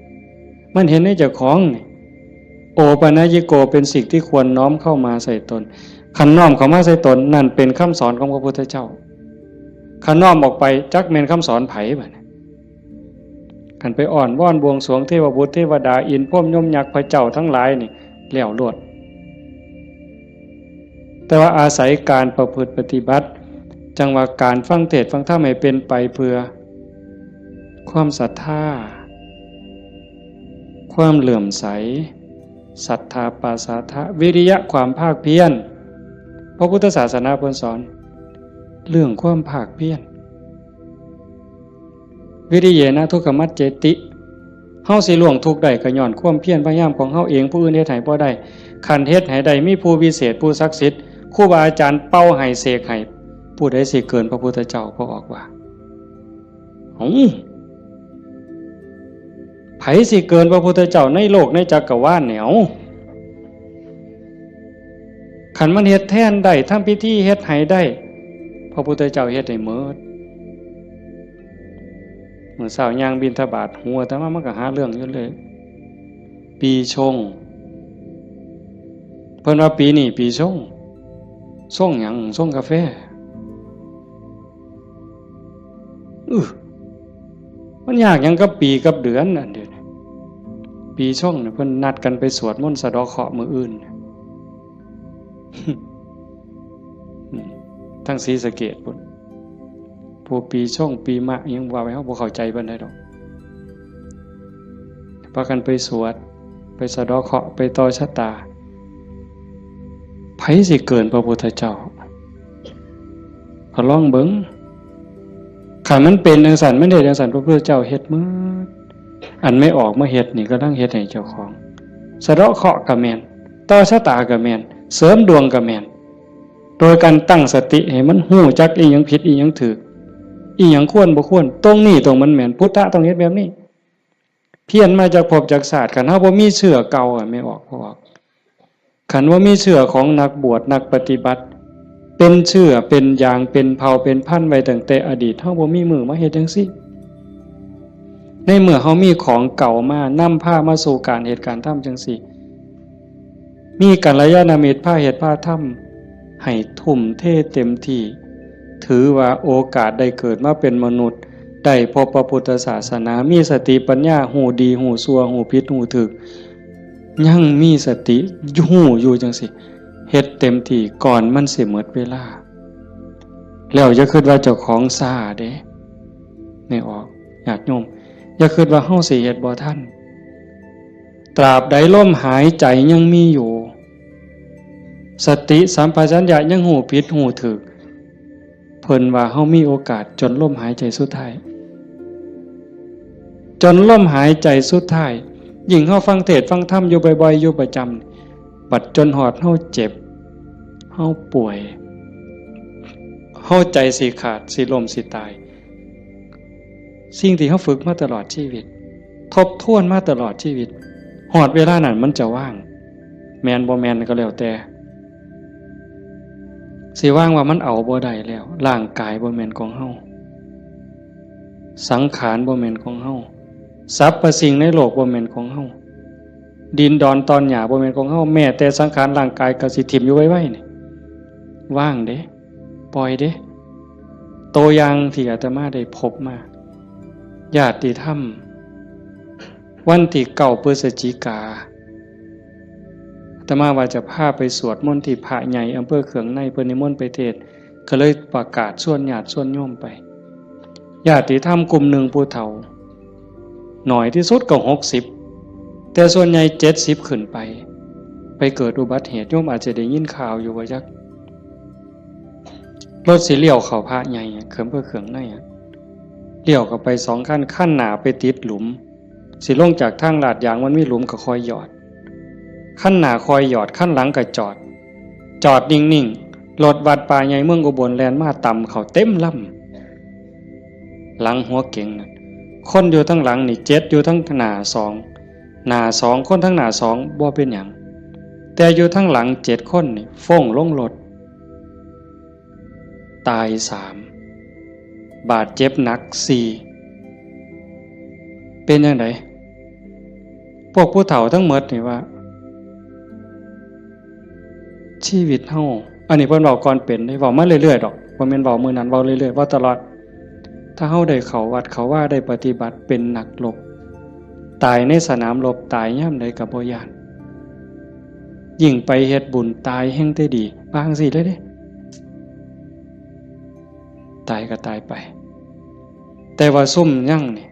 มันเห็นในเจ้าของนี่โอปนัญญิโกเป็นสิ่งที่ควรน้อมเข้ามาใส่ตนคันน้อมเข้ามาใส่ตนนั่นเป็นคำสอนของพระพุทธเจ้าคันน้อมออกไปจักแม่นคำสอนไผบัดนี้คันไปอ่อนว่อนบวงสรวงเทวบุตรเทวดาอินพรหมยมยักษ์พระเจ้าทั้งหลายนี่แล้วโลดแต่ว่าอาศัยการประพฤติปฏิบัติจังว่าการฟังเทศน์ฟังธรรมให้เป็นไปเพื่อความศรัทธาความเหลื่อมใสศรัทธาปาสาทะวิริยะความภาคเพียรพระพุทธศาสนาเพิ่นสอนเรื่องความภาคเพียรวิริยะนะทุกขมัจเจติเฮาสิล่วงทุกข์ได้ก็ย้อนความเพียรพยายามของเฮาเองผู้อื่นเฮ็ดให้บ่ได้คันเฮ็ดให้ได้มีผู้วิเศษผู้ศักดิ์สิทธิ์ครูบาอาจารย์เป่าให้เสกให้ผู้ใดสิเกินพระพุทธเจ้าบ่ออกว่าไผสิเกินพระพุทธเจ้าในโลกในจักรวาลเนี่ยคันมันเฮ็ดแทนได้ทำพิธีเฮ็ดให้ได้พระพุทธเจ้าเฮ็ดให้หมดเมื่อเช้าย่างบิณฑบาตหัวแต่ว่ามันก็หาเรื่องอยู่เลยปีชงเพิ่นว่าปีนี้ปีชงหยังชงกาแฟมันยากหยังกับปีกับเดือนนั่นเด้อปีชงเนี่ยเพิ่นนัดกันไปสวดมนต์สะเดาะเคราะห์มื้ออื่นทั้งศรีสะเกษพุ่นผู้ปีชงปีมะยังว่าไว้เฮาบ่เข้าใจปานใดดอกพากันไปสวดไปสะเดาะเคราะห์ไปต่อชะตาไผสิเกินพระพุทธเจ้าก็ลองเบิ่ง ขันมันเป็นจังสันมันเฮ็ดจังสันพระพุทธเจ้าเฮ็ดมื้ออันไม่ออกมาเฮ็ดนี่ก็ต้องเฮ็ดให้เจ้าของสะเดาะเคราะห์ก็แม่นต่อชะตาก็แม่นเสริมดวงก็แม่นโดยการตั้งสติให้มันฮู้จักอีหยังผิดอีหยังถูกอีหยังควรบ่ควรตรงนี้ตรงมันแม่นพุทธะต้องเฮ็ดแบบนี้เพี้ยนมาจากภพจากศาสตร์คันเฮาบ่มีเชื่อเก่าไม่ออกคันว่ามีเชื่อของนักบวชนักปฏิบัติเป็นเชื่อเป็นอย่างเป็นเผ่าเป็นพันธุ์ไว้ตั้งแต่อดีตเฮาบ่มีมือมาเฮ็ดจังซี่ในเมื่อเฮามีของเก่ามานำพามาสู่การเหตุการณ์ทำจังซี่มีกัลยาณมิตรพาเหตุพาทำให้ทุ่มเทเต็มที่ถือว่าโอกาสได้เกิดมาเป็นมนุษย์ได้พบพระพุทธศาสนามีสติปัญญาหูดีหูชั่วหูผิดหูถูกยังมีสติหูอยู่จังสิเฮ็ดเต็มที่ก่อนมันสิหมดเวลาแล้วอย่าคิดว่าเจ้าของซ่าเด้ไม่ออกญาติโยมอย่าคิดว่าเฮาสิเฮ็ดบ่ทันตราบใดลมหายใจยังมีอยู่สติสัมปชัญญะยังหูผิดหูถูกเพิ่นว่าเฮามีโอกาสจนลมหายใจสุดท้ายจนลมหายใจสุดท้ายยิ่งเฮาฟังเทศน์ฟังธรรมอยู่บ่อยๆอยู่ประจำบัดจนหอดเฮาเจ็บเฮาป่วยเฮาใจสิขาดสิล้มสิตายสิ่งที่เฮาฝึกมาตลอดชีวิตทบทวนมาตลอดชีวิตหอดเวลานั้นมันจะว่างแม่นบ่แม่นก็แล้วแต่สิว่างว่ามันเอาบ่ได้แล้วร่างกายบ่แม่นของเฮาสังขารบ่แม่นของเฮาสรรพสิ่งในโลกบ่แม่นของเฮาดินดอนตอนหญ้าบ่แม่นของเฮาแม้แต่สังขารร่างกายก็สิทิ่มอยู่ไว้ๆนี่ว่างเด้ปล่อยเด้ตัวอย่างที่อาตมาได้พบมาญาติธรรมวันที่9 พฤศจิกายนอาตมาว่าจะพาไปสวดมนต์ที่พระใหญ่อำเภอเขืองในเพิ่นนิมนต์ไปเทศน์ก็เลยประกาศชวนญาติชวนโยมไปญาติธรรมกลุ่มหนึ่งผู้เฒ่าหน่อยที่สุดก็60แต่ส่วนใหญ่70ขึ้นไปเกิดอุบัติเหตุโยมอาจจะได้ยินข่าวอยู่ว่าจักรถสิเลี้ยวเข้าพระใหญ่เขื่อนเพื่อเขื่องในเลี้ยวเข้าไป2ขั้นหน้าไปติดหลุมสิลงจากทางลาดยางมันมีหลุมก็คอยหยอดขั้นหน้าคอยหยอดขั้นหลังก็จอดนิ่งๆรถวัดป่าใหญ่เมืองอุบลแล่นมาต่ำเข้าเต็มลำหลังหัวเก๋งนั่นคนอยู่ทั้งหลังนี่7อยู่ทั้งหน้า2คนทั้งหน้า2บ่เป็นหยังแต่อยู่ทั้งหลัง7คนนี่ฟ้องลงรถตาย3บาดเจ็บหนัก4เป็นจังไดพวกผู้เฒ่าทั้งหมดนี่ว่าชีวิตเฮาอันนี้เพิ่นเว้าก่อนเป็นได้เว้ามาเรื่อยๆดอกบ่แม่นเว้ามื้อนั้นเว้าเรื่อยๆเว้าตลอดถ้าเฮาได้เข้าวัดเข้าว่าได้ปฏิบัติเป็นนักรบตายในสนามรบตายยามใดก็บ่ย้านยิ่งไปเฮ็ดบุญตายแห่งแต่ดีบางสิเลยเด้ตายก็ตายไปแต่ว่าซุ่มยั่งนี่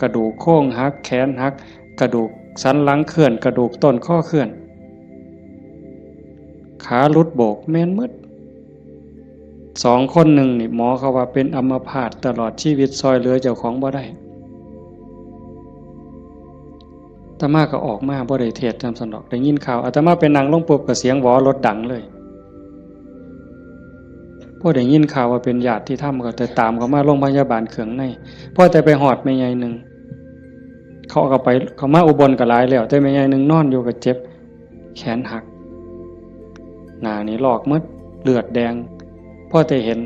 กระดูกโค้งหักแขนหักกระดูกสันหลังเคลื่อนกระดูกต้นข้อเคลื่อนขาหลุดโบกแม่นหมด2คนหนึ่งนี่หมอเขาว่าเป็นอัมพาตตลอดชีวิตซอยเหลือเจ้าของบ่ได้อาตมาก็ออกมาบ่ได้เทศน์จำสนอกได้ยินข่าวอาตมาไปนั่งลงปุ๊บก็เสียงหวอรถดังเลยพอได้ยินข่าวว่าเป็นญาติที่ทำก็แต่ตามเขามาโรงพยาบาลเขืองในพอแต่ไปหอดแม่ใหญ่นึงเขาก็ไปเขามาอุบลก็หลายแล้วแต่แม่ใหญ่นึงนอนอยู่ก็เจ็บแขนหักหน้านี่ลอกหมดเลือดแดงพอแต่เห็น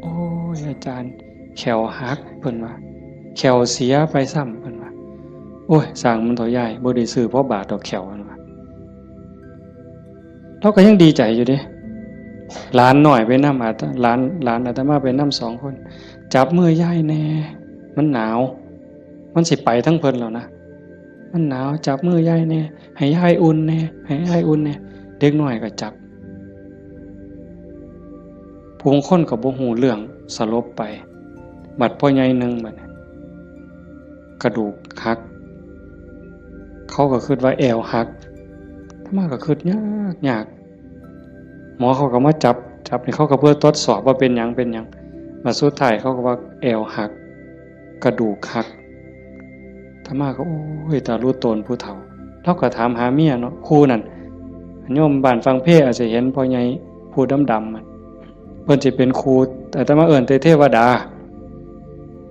โอ้ยอาจารย์แขวหักเพิ่นว่าแขวเสียไปซ้ำเพิ่นว่าโอ้ยสร้างมันต่อใหญ่บ่ได้ซื้อเพราะบาทดอกแขวเพิ่นว่าเราก็ยังดีใจอยู่เด้หลานหน่อยไปนำหลานอาตมาไปนำ2คนจับมือยายแน่มันหนาวมันสิไปทั้งเพิ่นแล้วนะมันหนาวจับมือยายแน่ให้ยายอุ่นแน่ให้ยายอุ่นแน่เด็กน้อยก็จับผู้คนก็บ่ฮู้เรื่องสลบไปบัดพ่อใหญ่นึงบัดกระดูกหักเขาก็คิดว่าแอวหักถ้ามาก็คิดยากหมอเขาก็มาจับนี่เขาก็เพื่อทดสอบว่าเป็นหยัง มาสุดท้ายเขาก็ว่าแอวหักกระดูกหักธรรมาก็โอ้ยตารู้ตนผู้เฒ่าเราก็ถามหาเมียเนาะครูนั่นโยมบ้านฟังเพศอาจจะเห็นพ่อใหญ่ผู้ดำๆมันเพิ่นสิเป็นครูแต่ธรรมาเอิ้นแต่เทวดา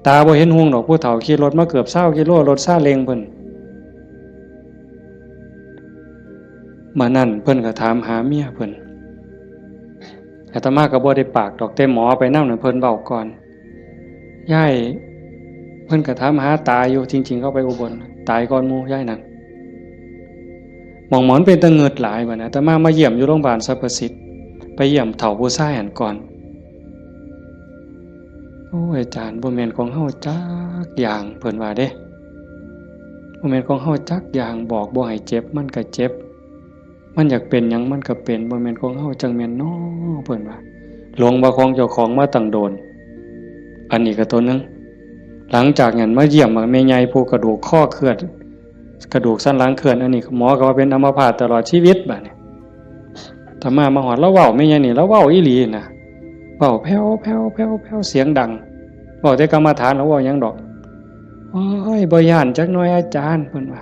ตาบ่เห็นห่วงดอกผู้เฒ่าขี่รถมาเกือบ20กิโลรถซาเล้งเพิ่นมานั่นเพิ่นก็ถามหาเมียเพิ่นอาตมาก็บ่ได้ปากดอกแต่หมอไปนำนั่นเพิ่นเว้าก่อนยายเพิ่นก็ถามหาตาอยู่จริงๆเขาไปอุบลตายก่อนหมู่ยายนั่นหมอนเป็นตะเงิดหลายบัดนะอาตมาเยี่ยมอยู่โรงพยาบาลสรรพสิทธิ์ไปเยี่ยมเฒ่าผู้ชายหันก่อนโอ้ยอาจารย์บ่แม่นของเฮาจักอย่างเพิ่นว่าเด้บ่แม่นของเฮาจักอย่างบอกบ่ให้เจ็บมันก็เจ็บมันอยากเป็นหยังมันก็เป็นบ่แม่นของเฮาจังแม่นน้อเพิ่นว่าหลงว่าของเจ้าของมาตั้งโดนอันนี้ก็ตัวนึงหลังจากนั้นมาเยี่ยมแม่ใหญ่ผู้กระดูกข้อเคลื่อนกระดูกสันหลังเคลื่อนอันนี้หมอก็ว่าเป็นอัมพาตตลอดชีวิตบัดนี้ถ้ามาฮอดแล้วเว้าแม่ใหญ่นี่แล้วเว้าอีหลีนะเว้าแผ่วๆเสียงดังเว้าแต่กรรมฐานแล้วเว้าหยังดอกโอ้ยบ่ย้านจักหน่อยอาจารย์เพิ่นว่า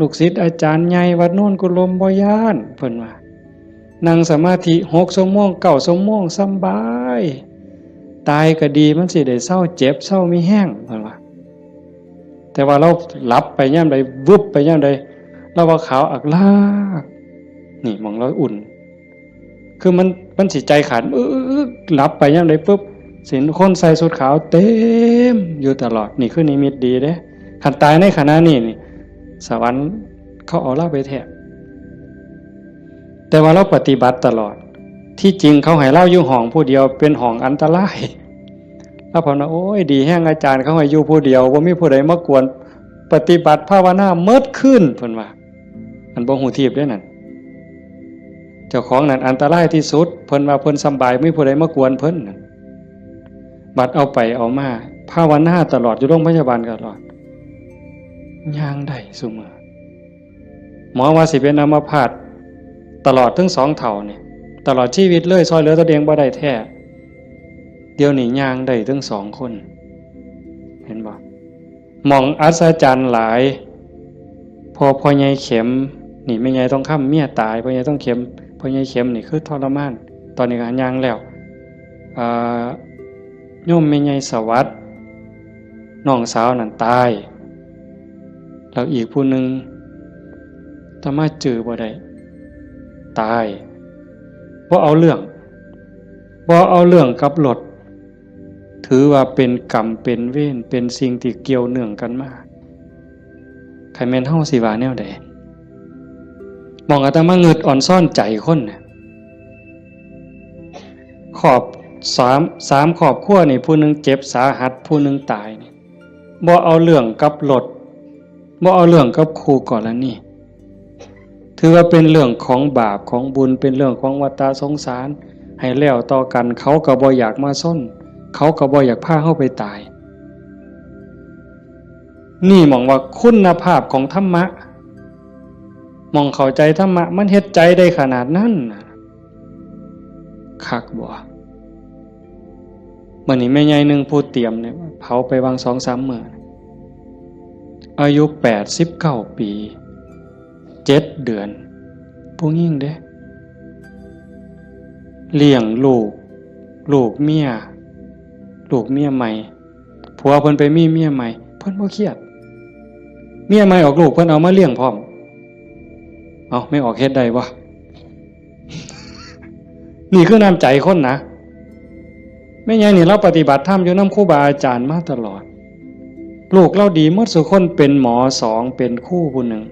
ลูกศิษย์อาจารย์ใหญ่วัดโน่นกุลมบ่ย้านเพิ่นว่านั่งสมาธิ6 ชั่วโมง9 ชั่วโมงสบายตายก็ดีมันสิได้เศร้าเจ็บเศร้ามีแห้งเพิ่นว่าแต่ว่าเราหลับไปยามใดวึบไปยามใดเราว่าขาวอักลากนี่มองเราอุ่นคือมันสิใจขาดหลับไปยามใดปุ๊บสิคนใส่สุดขาวเต็มอยู่ตลอดนี่คือนิมิตดีเด้คันตายในขณะนี้นี่สวรรค์เขาเอาเราไปแทบแต่ว่าเราปฏิบัติตลอดที่จริงเขาให้เราอยู่ห้องผู้เดียวเป็นห้องอันตรายแล้วพอนะโอ้ยดีแห้งอาจารย์เขาให้อยู่ผู้เดียวบ่มีผู้ใดมากวนปฏิบัติภาวนาเมิดขึ้นเพิ่นว่าอันบ่ฮู้ทิพย์เด้นั่นเจ้าของนั่นอันตรายที่สุดเพิ่นว่าเพิ่นสำบายไม่มีผู้ใดมากวนเพิ่นนั่นบัดเอาไปเอามาภาวนาตลอดอยู่โรงพยาบาลตลอดย่างได้ซุมื้อหมอว่าสิเป็นอัมพาตตลอดทั้ง2เท่านี่ตลอดชีวิตเลยซอยเหลือตัวเองบ่ได้แท้เดี๋ยวนี้ย่างได้ทั้ง2คนเห็นบ่มองอัศจรรย์หลายพอใหญ่เข็มนี่แม่ใหญ่ต้องค้ำเมียตายพ่อใหญ่ต้องเข็มพ่อใหญ่เข็มนี่คือทรมานตอนนี้ก็ย่างแล้วโยมแม่ใหญ่สวัสดิ์น้องสาวนั่นตายแล้วอีกผู้นึงถ้ามาเจอบ่ได้ตายบ่เอาเรื่องกับรถถือว่าเป็นกรรมเป็นเวรเป็นสิ่งที่เกี่ยวเนื่องกันมาใครแม่นเฮาสิว่าแนวใดมองอาตมาเงิดอ่อนซ่อนใจคนน่ะขอบ3ครอบครัวนี่ผู้นึงเจ็บสาหัสผู้นึงตายนี่บ่เอาเรื่องกับรถบ่เอาเรื่องกับครูกรณีถือว่าเป็นเรื่องของบาปของบุญเป็นเรื่องของวัฏสงสารให้แล้วต่อกันเขาก็บ่อยากมาซ่อนเขาก็บ่อยากพาเฮาไปตายนี่มองว่าคุณภาพของธรรมะมองเข้าใจธรรมะมันเฮ็ดใจได้ขนาดนั้นคักบ่มื้อนี้แม่ใหญ่นึงผู้เตรียมเนี่ยเผาไปวาง 2-3 มื้ออายุ89 ปี7 เดือนผู้หญิงเด้เลี้ยงลูกเมียใหม่ผัวเพิ่นไปมีเมียใหม่เพิ่นบ่เครียดเมียใหม่ออกลูกเพิ่นเอามาเลี้ยงพร้อมเอาไม่ออกเฮ็ดได้บ่ นี่คือน้ำใจคนนะแม่ใหญ่นี่เราปฏิบัติธรรมอยู่นำครูบาอาจารย์มาตลอดลูกเราดีหมดทุกคนเป็นหมอ2เป็นครูผู้หนึ่ง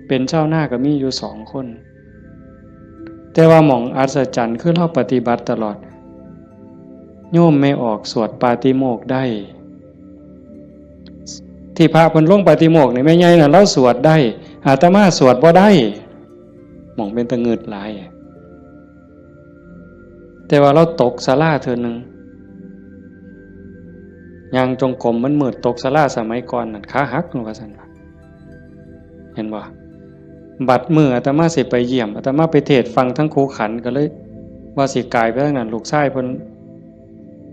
เป็นเจ้าหน้าก็มีอยู่2คนแต่ว่าหม่องอัศจรรย์คือเราปฏิบัติตลอดโยมไม่ออกสวดปาติโมกข์ได้ที่พระเพิ่นลงปาติโมกข์นี่แม่ใหญ่น่ะเราสวดได้อาตมาสวดบ่ได้หม่องเป็นตะงึดหลายแต่ว่าเราตกศาลาเทื่อนึงย่างจงกรมมันมืดตกศาลาสมัยก่อนนั่นขาหักว่าซั่นเห็นบ่บัดมื้ออาตมาสิไปเยี่ยมอาตมาไปเทศน์ฟังทั้งครูขันก็เลยว่าสิกายไปทางนั้นลูกชายเพิ่น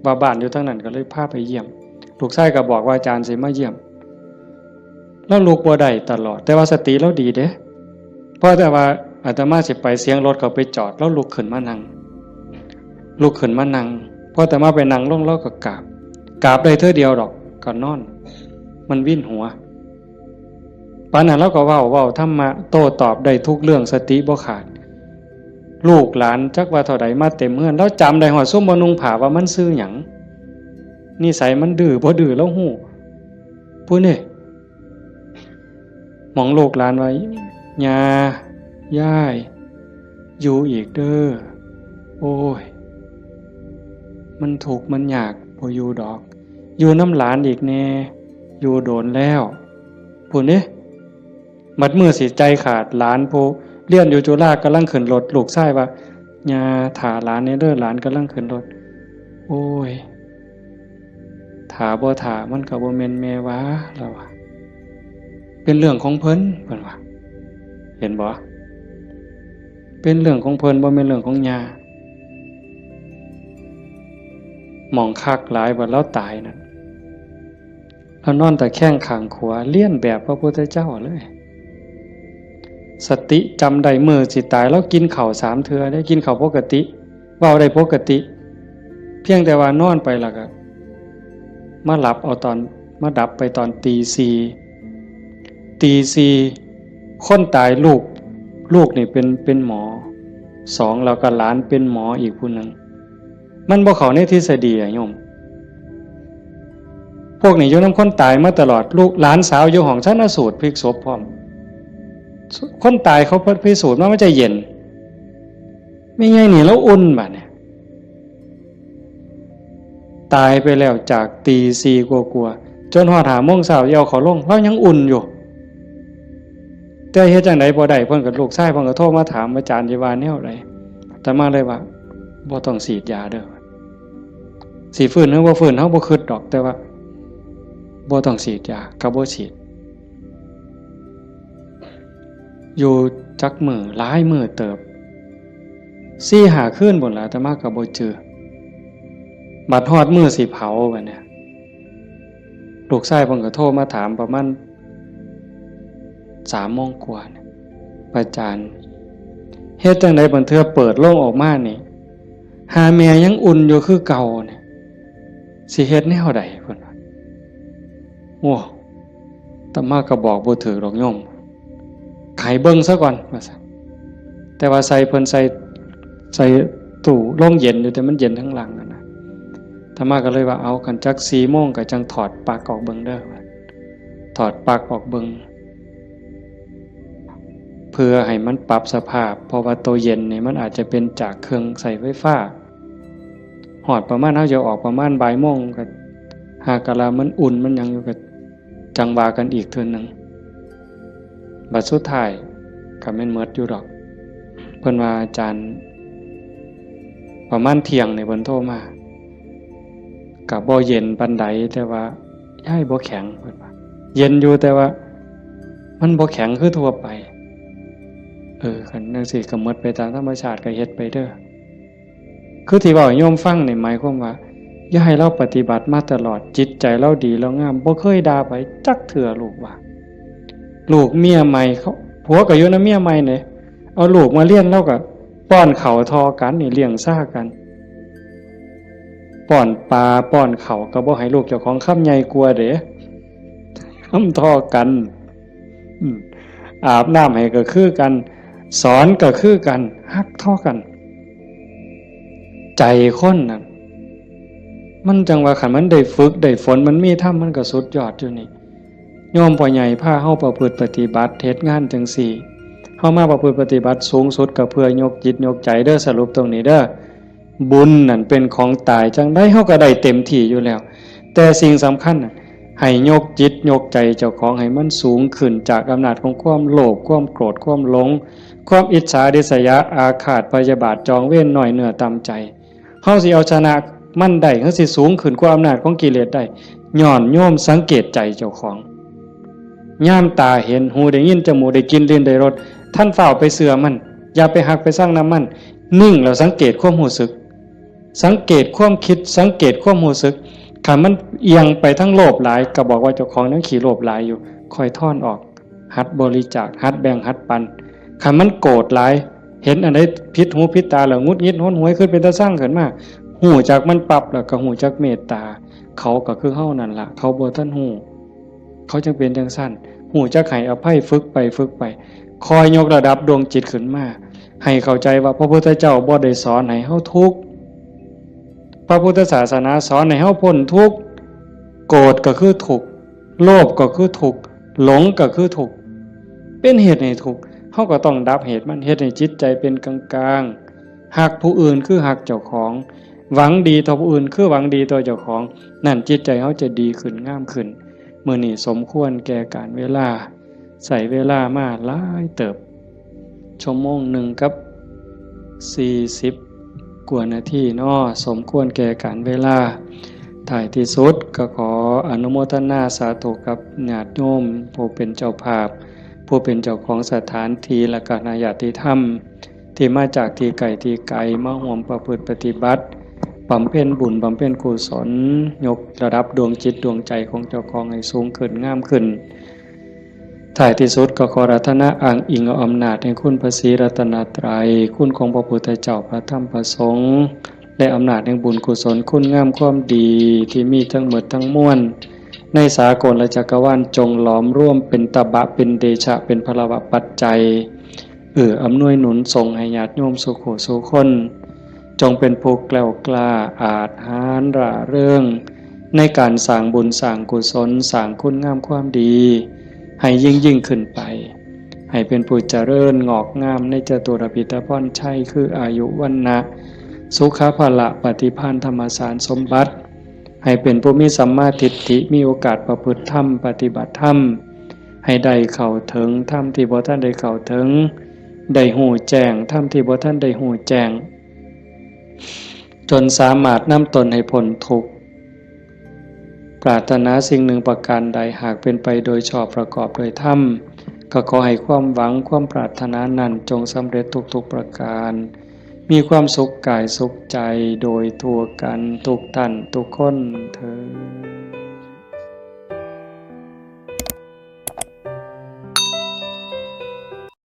ว่าบ้านอยู่ทั้งนั้นก็เลยพาไปเยี่ยมลูกชายก็บอกว่าอาจารย์สิมาเยี่ยมแล้วลูกบ่ได้ตลอดแต่ว่าสติเราดีเด้เพราะแต่ว่าอาตมาสิไปเสียงรถเขาไปจอดแล้วลุกขึ้นมานั่งพอแต่มาไปนั่งลงแล้วก็กราบได้เท่าเดียวดอกก็นอนมันวิ่นหัวปานนั้นเราก็เว้าธรรมะโต้ตอบได้ทุกเรื่องสติบ่ขาดลูกหลานจักว่าเท่าใดมาเต็มเฮือนแล้วจำได้ฮอดซุมบ่นุ่งผ้าว่ามันชื่อหยังนิสัยมันดื้อบ่ดื้อแล้วฮู้ผู้นี่หมองลูกหลานไว้ย่าย่ายอยู่อีกเด้อโอ้ยมันทุกข์มันยากบ่อยู่ดอกอยู่น้ำหลานอีกแน่อยู่โดนแล้วผู้นี่มัดมือสิใจขาดหลานผู้เรียนอยู่จุฬากำลังขึ้นรถลูกชายว่าย่าถ่าหลานเนี่ยเด้อหลานกำลังขึ้นรถโอ้ยถ่าบ่ถ่ามันก็บ่แม่นแม่วะแล้วว่าเป็นเรื่องของเพิ่นว่าเห็นบ่เป็นเรื่องของเพิ่นบ่แม่นเรื่องของย่าหมองคักหลายว่าแล้วตายนั่นแล้วนอนแต่แข้งข้างขวาเลียนแบบพระพุทธเจ้าเลยสติจำได้มือสิตายแล้วกินข้าว3เทื่อได้กินข้าวปกติเว้าได้ปกติเพียงแต่ว่านอนไปแล้วก็มาหลับเอาตอนมาดับไปตอนตี 4คนตายลูกนี่เป็นหมอ2แล้วก็หลานเป็นหมออีกผู้นึงมันบ่เข้าในทฤษฎีอะโยมพวกนี้อยู่นำคนตายมาตลอดลูกหลานสาวอยู่ห้องชันสูตรพลิกศพพร้อมคนตายเขาพิสูจน์ว่ามันจะเย็นไม่ไงนี่แล้วอุ่นบัดเนี่ยตายไปแล้วจากตี 4กว่าๆจนฮอด 5 โมงเช้าเอาเขาลงแล้วยังอุ่นอยู่แต่เฮ็ดจังได๋บ่ได้เพิ่นก็ลูกชายเพิ่นก็โทรมาถามอาจารย์สิว่าแนวใดแต่มาเลยว่าบ่ต้องฉีดยาเด้อสิฟื้นหรือบ่ฟื้นเฮาบ่คิดดอกแต่ว่าบ่ต้องฉีดยาก็บ่ฉีดอยู่จักมือหลายมือเติบ4-5 คืนพุ่นล่ะแต่มาก็บ่เจอบัดฮอดมื้อสิเผาบัดเนี่ยลูกชายเพิ่นก็โทรมาถามประมาณ3 โมงกว่าเนี่ยอาจารย์เฮ็ดจังได๋บัดเทื่อเปิดโลงออกมานี่หาแม่ยังอุ่นอยู่คือเก่าเนี่ยสิเฮ็ดแนวใดเพิ่นว่าโอ้อาตมาก็บอกบ่ถูกดอกโยมไขเบิ่งซะก่อนว่าซั่นแต่ว่าใส่เพิ่นใส่ตู้โรงเย็นอยู่แต่มันเย็นทั้งหลังนะอาตมาก็เลยว่าเอากันจัก 4 โมงก็จังถอดปลั๊กออกเบิ่งเด้อถอดปลั๊กออกเบิ่งเพื่อให้มันปรับสภาพเพราะว่าตัวเย็นนี่มันอาจจะเป็นจากเครื่องใส่ไฟฟ้าหอดประมาณเฮาจะออกประมาณบ่ายโมงก็หากะลามันอุ่นมันยังอยู่ก็จังว่ากันอีกเทื่อนึงบัดสุดท้ายก็แม่นหมดอยู่ดอกเพิ่นว่าอาจารย์ประมาณเที่ยงนี่เพิ่นโทรมาก็บ่เย็นปานใดแต่ว่าย้ายบ่แข็งเพิ่นว่าเย็นอยู่แต่ว่ามันบ่แข็งคือทั่วไปคันจังซี่ก็หมดไปตามธรรมชาติก็เฮ็ดไปเด้อคือที่เว้าให้โยมฟังนี่หมายความว่าอย่าให้เราปฏิบัติมาตลอดจิตใจเราดีแล้วงามบ่เคยด่าไผจักเทื่อลูกว่าลูกเมียใหม่เขาผัวก็อยู่นำเมียใหม่นี่เอาลูกมาเลี้ยงแล้วก็ป้อนข้าวทอกันนี่เลี้ยงซ่ากันป้อนปลาป้อนข้าวก็บ่ให้ลูกเจ้าของคำใหญ่กลัวเด้คำทอกันอาบน้ำให้ก็คือกันสอนก็คือกันฮักทอกันใจคนน่ะมันจังว่าคันมันได้ฝึกได้ฝนมันมีธรรมมันก็สุดยอดอยู่นี่โยมพ่อใหญ่พาเฮาประพฤติปฏิบัติเฮ็ดงานจังซี่เฮามาประพฤติปฏิบัติสูงสุดก็เพื่อยกจิตยกใจเด้อสรุปตรงนี้เด้อบุญนั่นเป็นของตายจังได๋เฮาก็ได้เต็มที่อยู่แล้วแต่สิ่งสำคัญน่ะให้ยกจิตยกใจเจ้าของให้มันสูงขึ้นจากอำนาจของความโลภความโกรธความหลงความอิจฉาริษยาอาฆาตพยาบาทจองเวรน้อยเนื้อต่ำใจเฮาสิเอาชนะมันได้เฮาสิสูงขึ้นกว่าอำนาจของกิเลสได้ย้อนโยมสังเกตใจเจ้าของย่ามตาเห็นหูได้ยินจมูกได้กินลิ้นได้รสท่านเฝ้าไปเสื่อมันอย่าไปหักไปสร้างน้ำมันนิ่งแล้วสังเกตความรู้สึก สังเกตความคิดสังเกตความรู้สึกถ้ามันเอียงไปทั้งโลภหลายก็บอกว่าเจ้าของนั้นขี้โลภหลายอยู่ค่อยถอนออกหัดบริจาคหัดแบ่งหัดปันถ้ามันโกรธหลายเห็นอันใดผิดหูผิดตาแล้วงุดงิดห้นหวยขึ้นเป็นตาสร้างขึ้นมาหูจากมันปรับแล้วก็หูจากเมตตาเขาก็คือเฮานั่นล่ะเขาบ่ทันหูเขาจึงเป็นจังซั่นหูจักให้อภัยฝึกไปคอยยกระดับดวงจิตขึ้นมาให้เข้าใจว่าพระพุทธเจ้าบ่ได้สอนให้เฮาทุกข์พระพุทธศาสนาสอนให้เฮาพ้นทุกข์โกรธก็คือทุกข์โลภก็คือทุกข์หลงก็คือทุกข์เป็นเหตุให้ทุกข์เฮาก็ต้องดับเหตุมันเฮ็ดให้จิตใจเป็นกลางๆหักผู้อื่นคือหักเจ้าของหวังดีต่อผู้อื่นคือหวังดีต่อเจ้าของนั่นจิตใจเฮาจะดีขึ้นงามขึ้นมื้อนี้สมควรแก่การเวลาใส่เวลามาหลายเติบชั่วโมงหนึ่งกับ40กว่านาทีเนาะสมควรแก่การเวลาท้ายที่สุดก็ขออนุโมทนาสาธุกับญาติโยมผู้เป็นเจ้าภาพผู้เป็นเจ้าของสถานที่และก็ญาติธรรมที่มาจากที่ไกลมาร่วมประพฤติปฏิบัติบำเพ็ญบุญบำเพ็ญกุศลยกระดับดวงจิตดวงใจของเจ้าของให้สูงขึ้นงามขึ้นท้ายที่สุดก็ขออาราธนาอ้างอิงเอาอำนาจแห่งคุณพระศรีรัตนตรัยคุณของพระพุทธเจ้าพระธรรมพระสงฆ์และอำนาจแห่งบุญกุศลคุณงามความดีที่มีทั้งหมดทั้งมวลในสากลและจักรวาลจงหลอมร่วมเป็นตบะเป็นเดชะเป็นพลวะปัจจัยอำนวยหนุนส่งให้ญาติโยมสุขสุขคนจงเป็นผู้แกล้วกล้าอาจหาญร่าเริงในการสร้างบุญสร้างกุศลสร้างคุณงามความดีให้ยิ่งขึ้นไปให้เป็นผู้เจริญงอกงามในจตุรพิธพรชัยคืออายุวรรณะสุขภละปฏิภาณธรรมสารสมบัติให้เป็นผู้มีสัมมาทิฏฐิมีโอกาสประพฤติธรรมปฏิบัติธรรมให้ได้เข้าถึงธรรมที่บ่ทันได้เข้าถึงได้หูแจ้งธรรมที่บ่ทันได้หูแจ้งจนสามารถนำตนให้พ้นทุกข์ปรารถนาสิ่งหนึ่งประการใดหากเป็นไปโดยชอบประกอบโดยธรรมก็ขอให้ความหวังความปรารถนานั้นจงสำเร็จทุกๆประการมีความสุขกายสุขใจโดยทั่วกันทุกท่านทุกคนเทอญ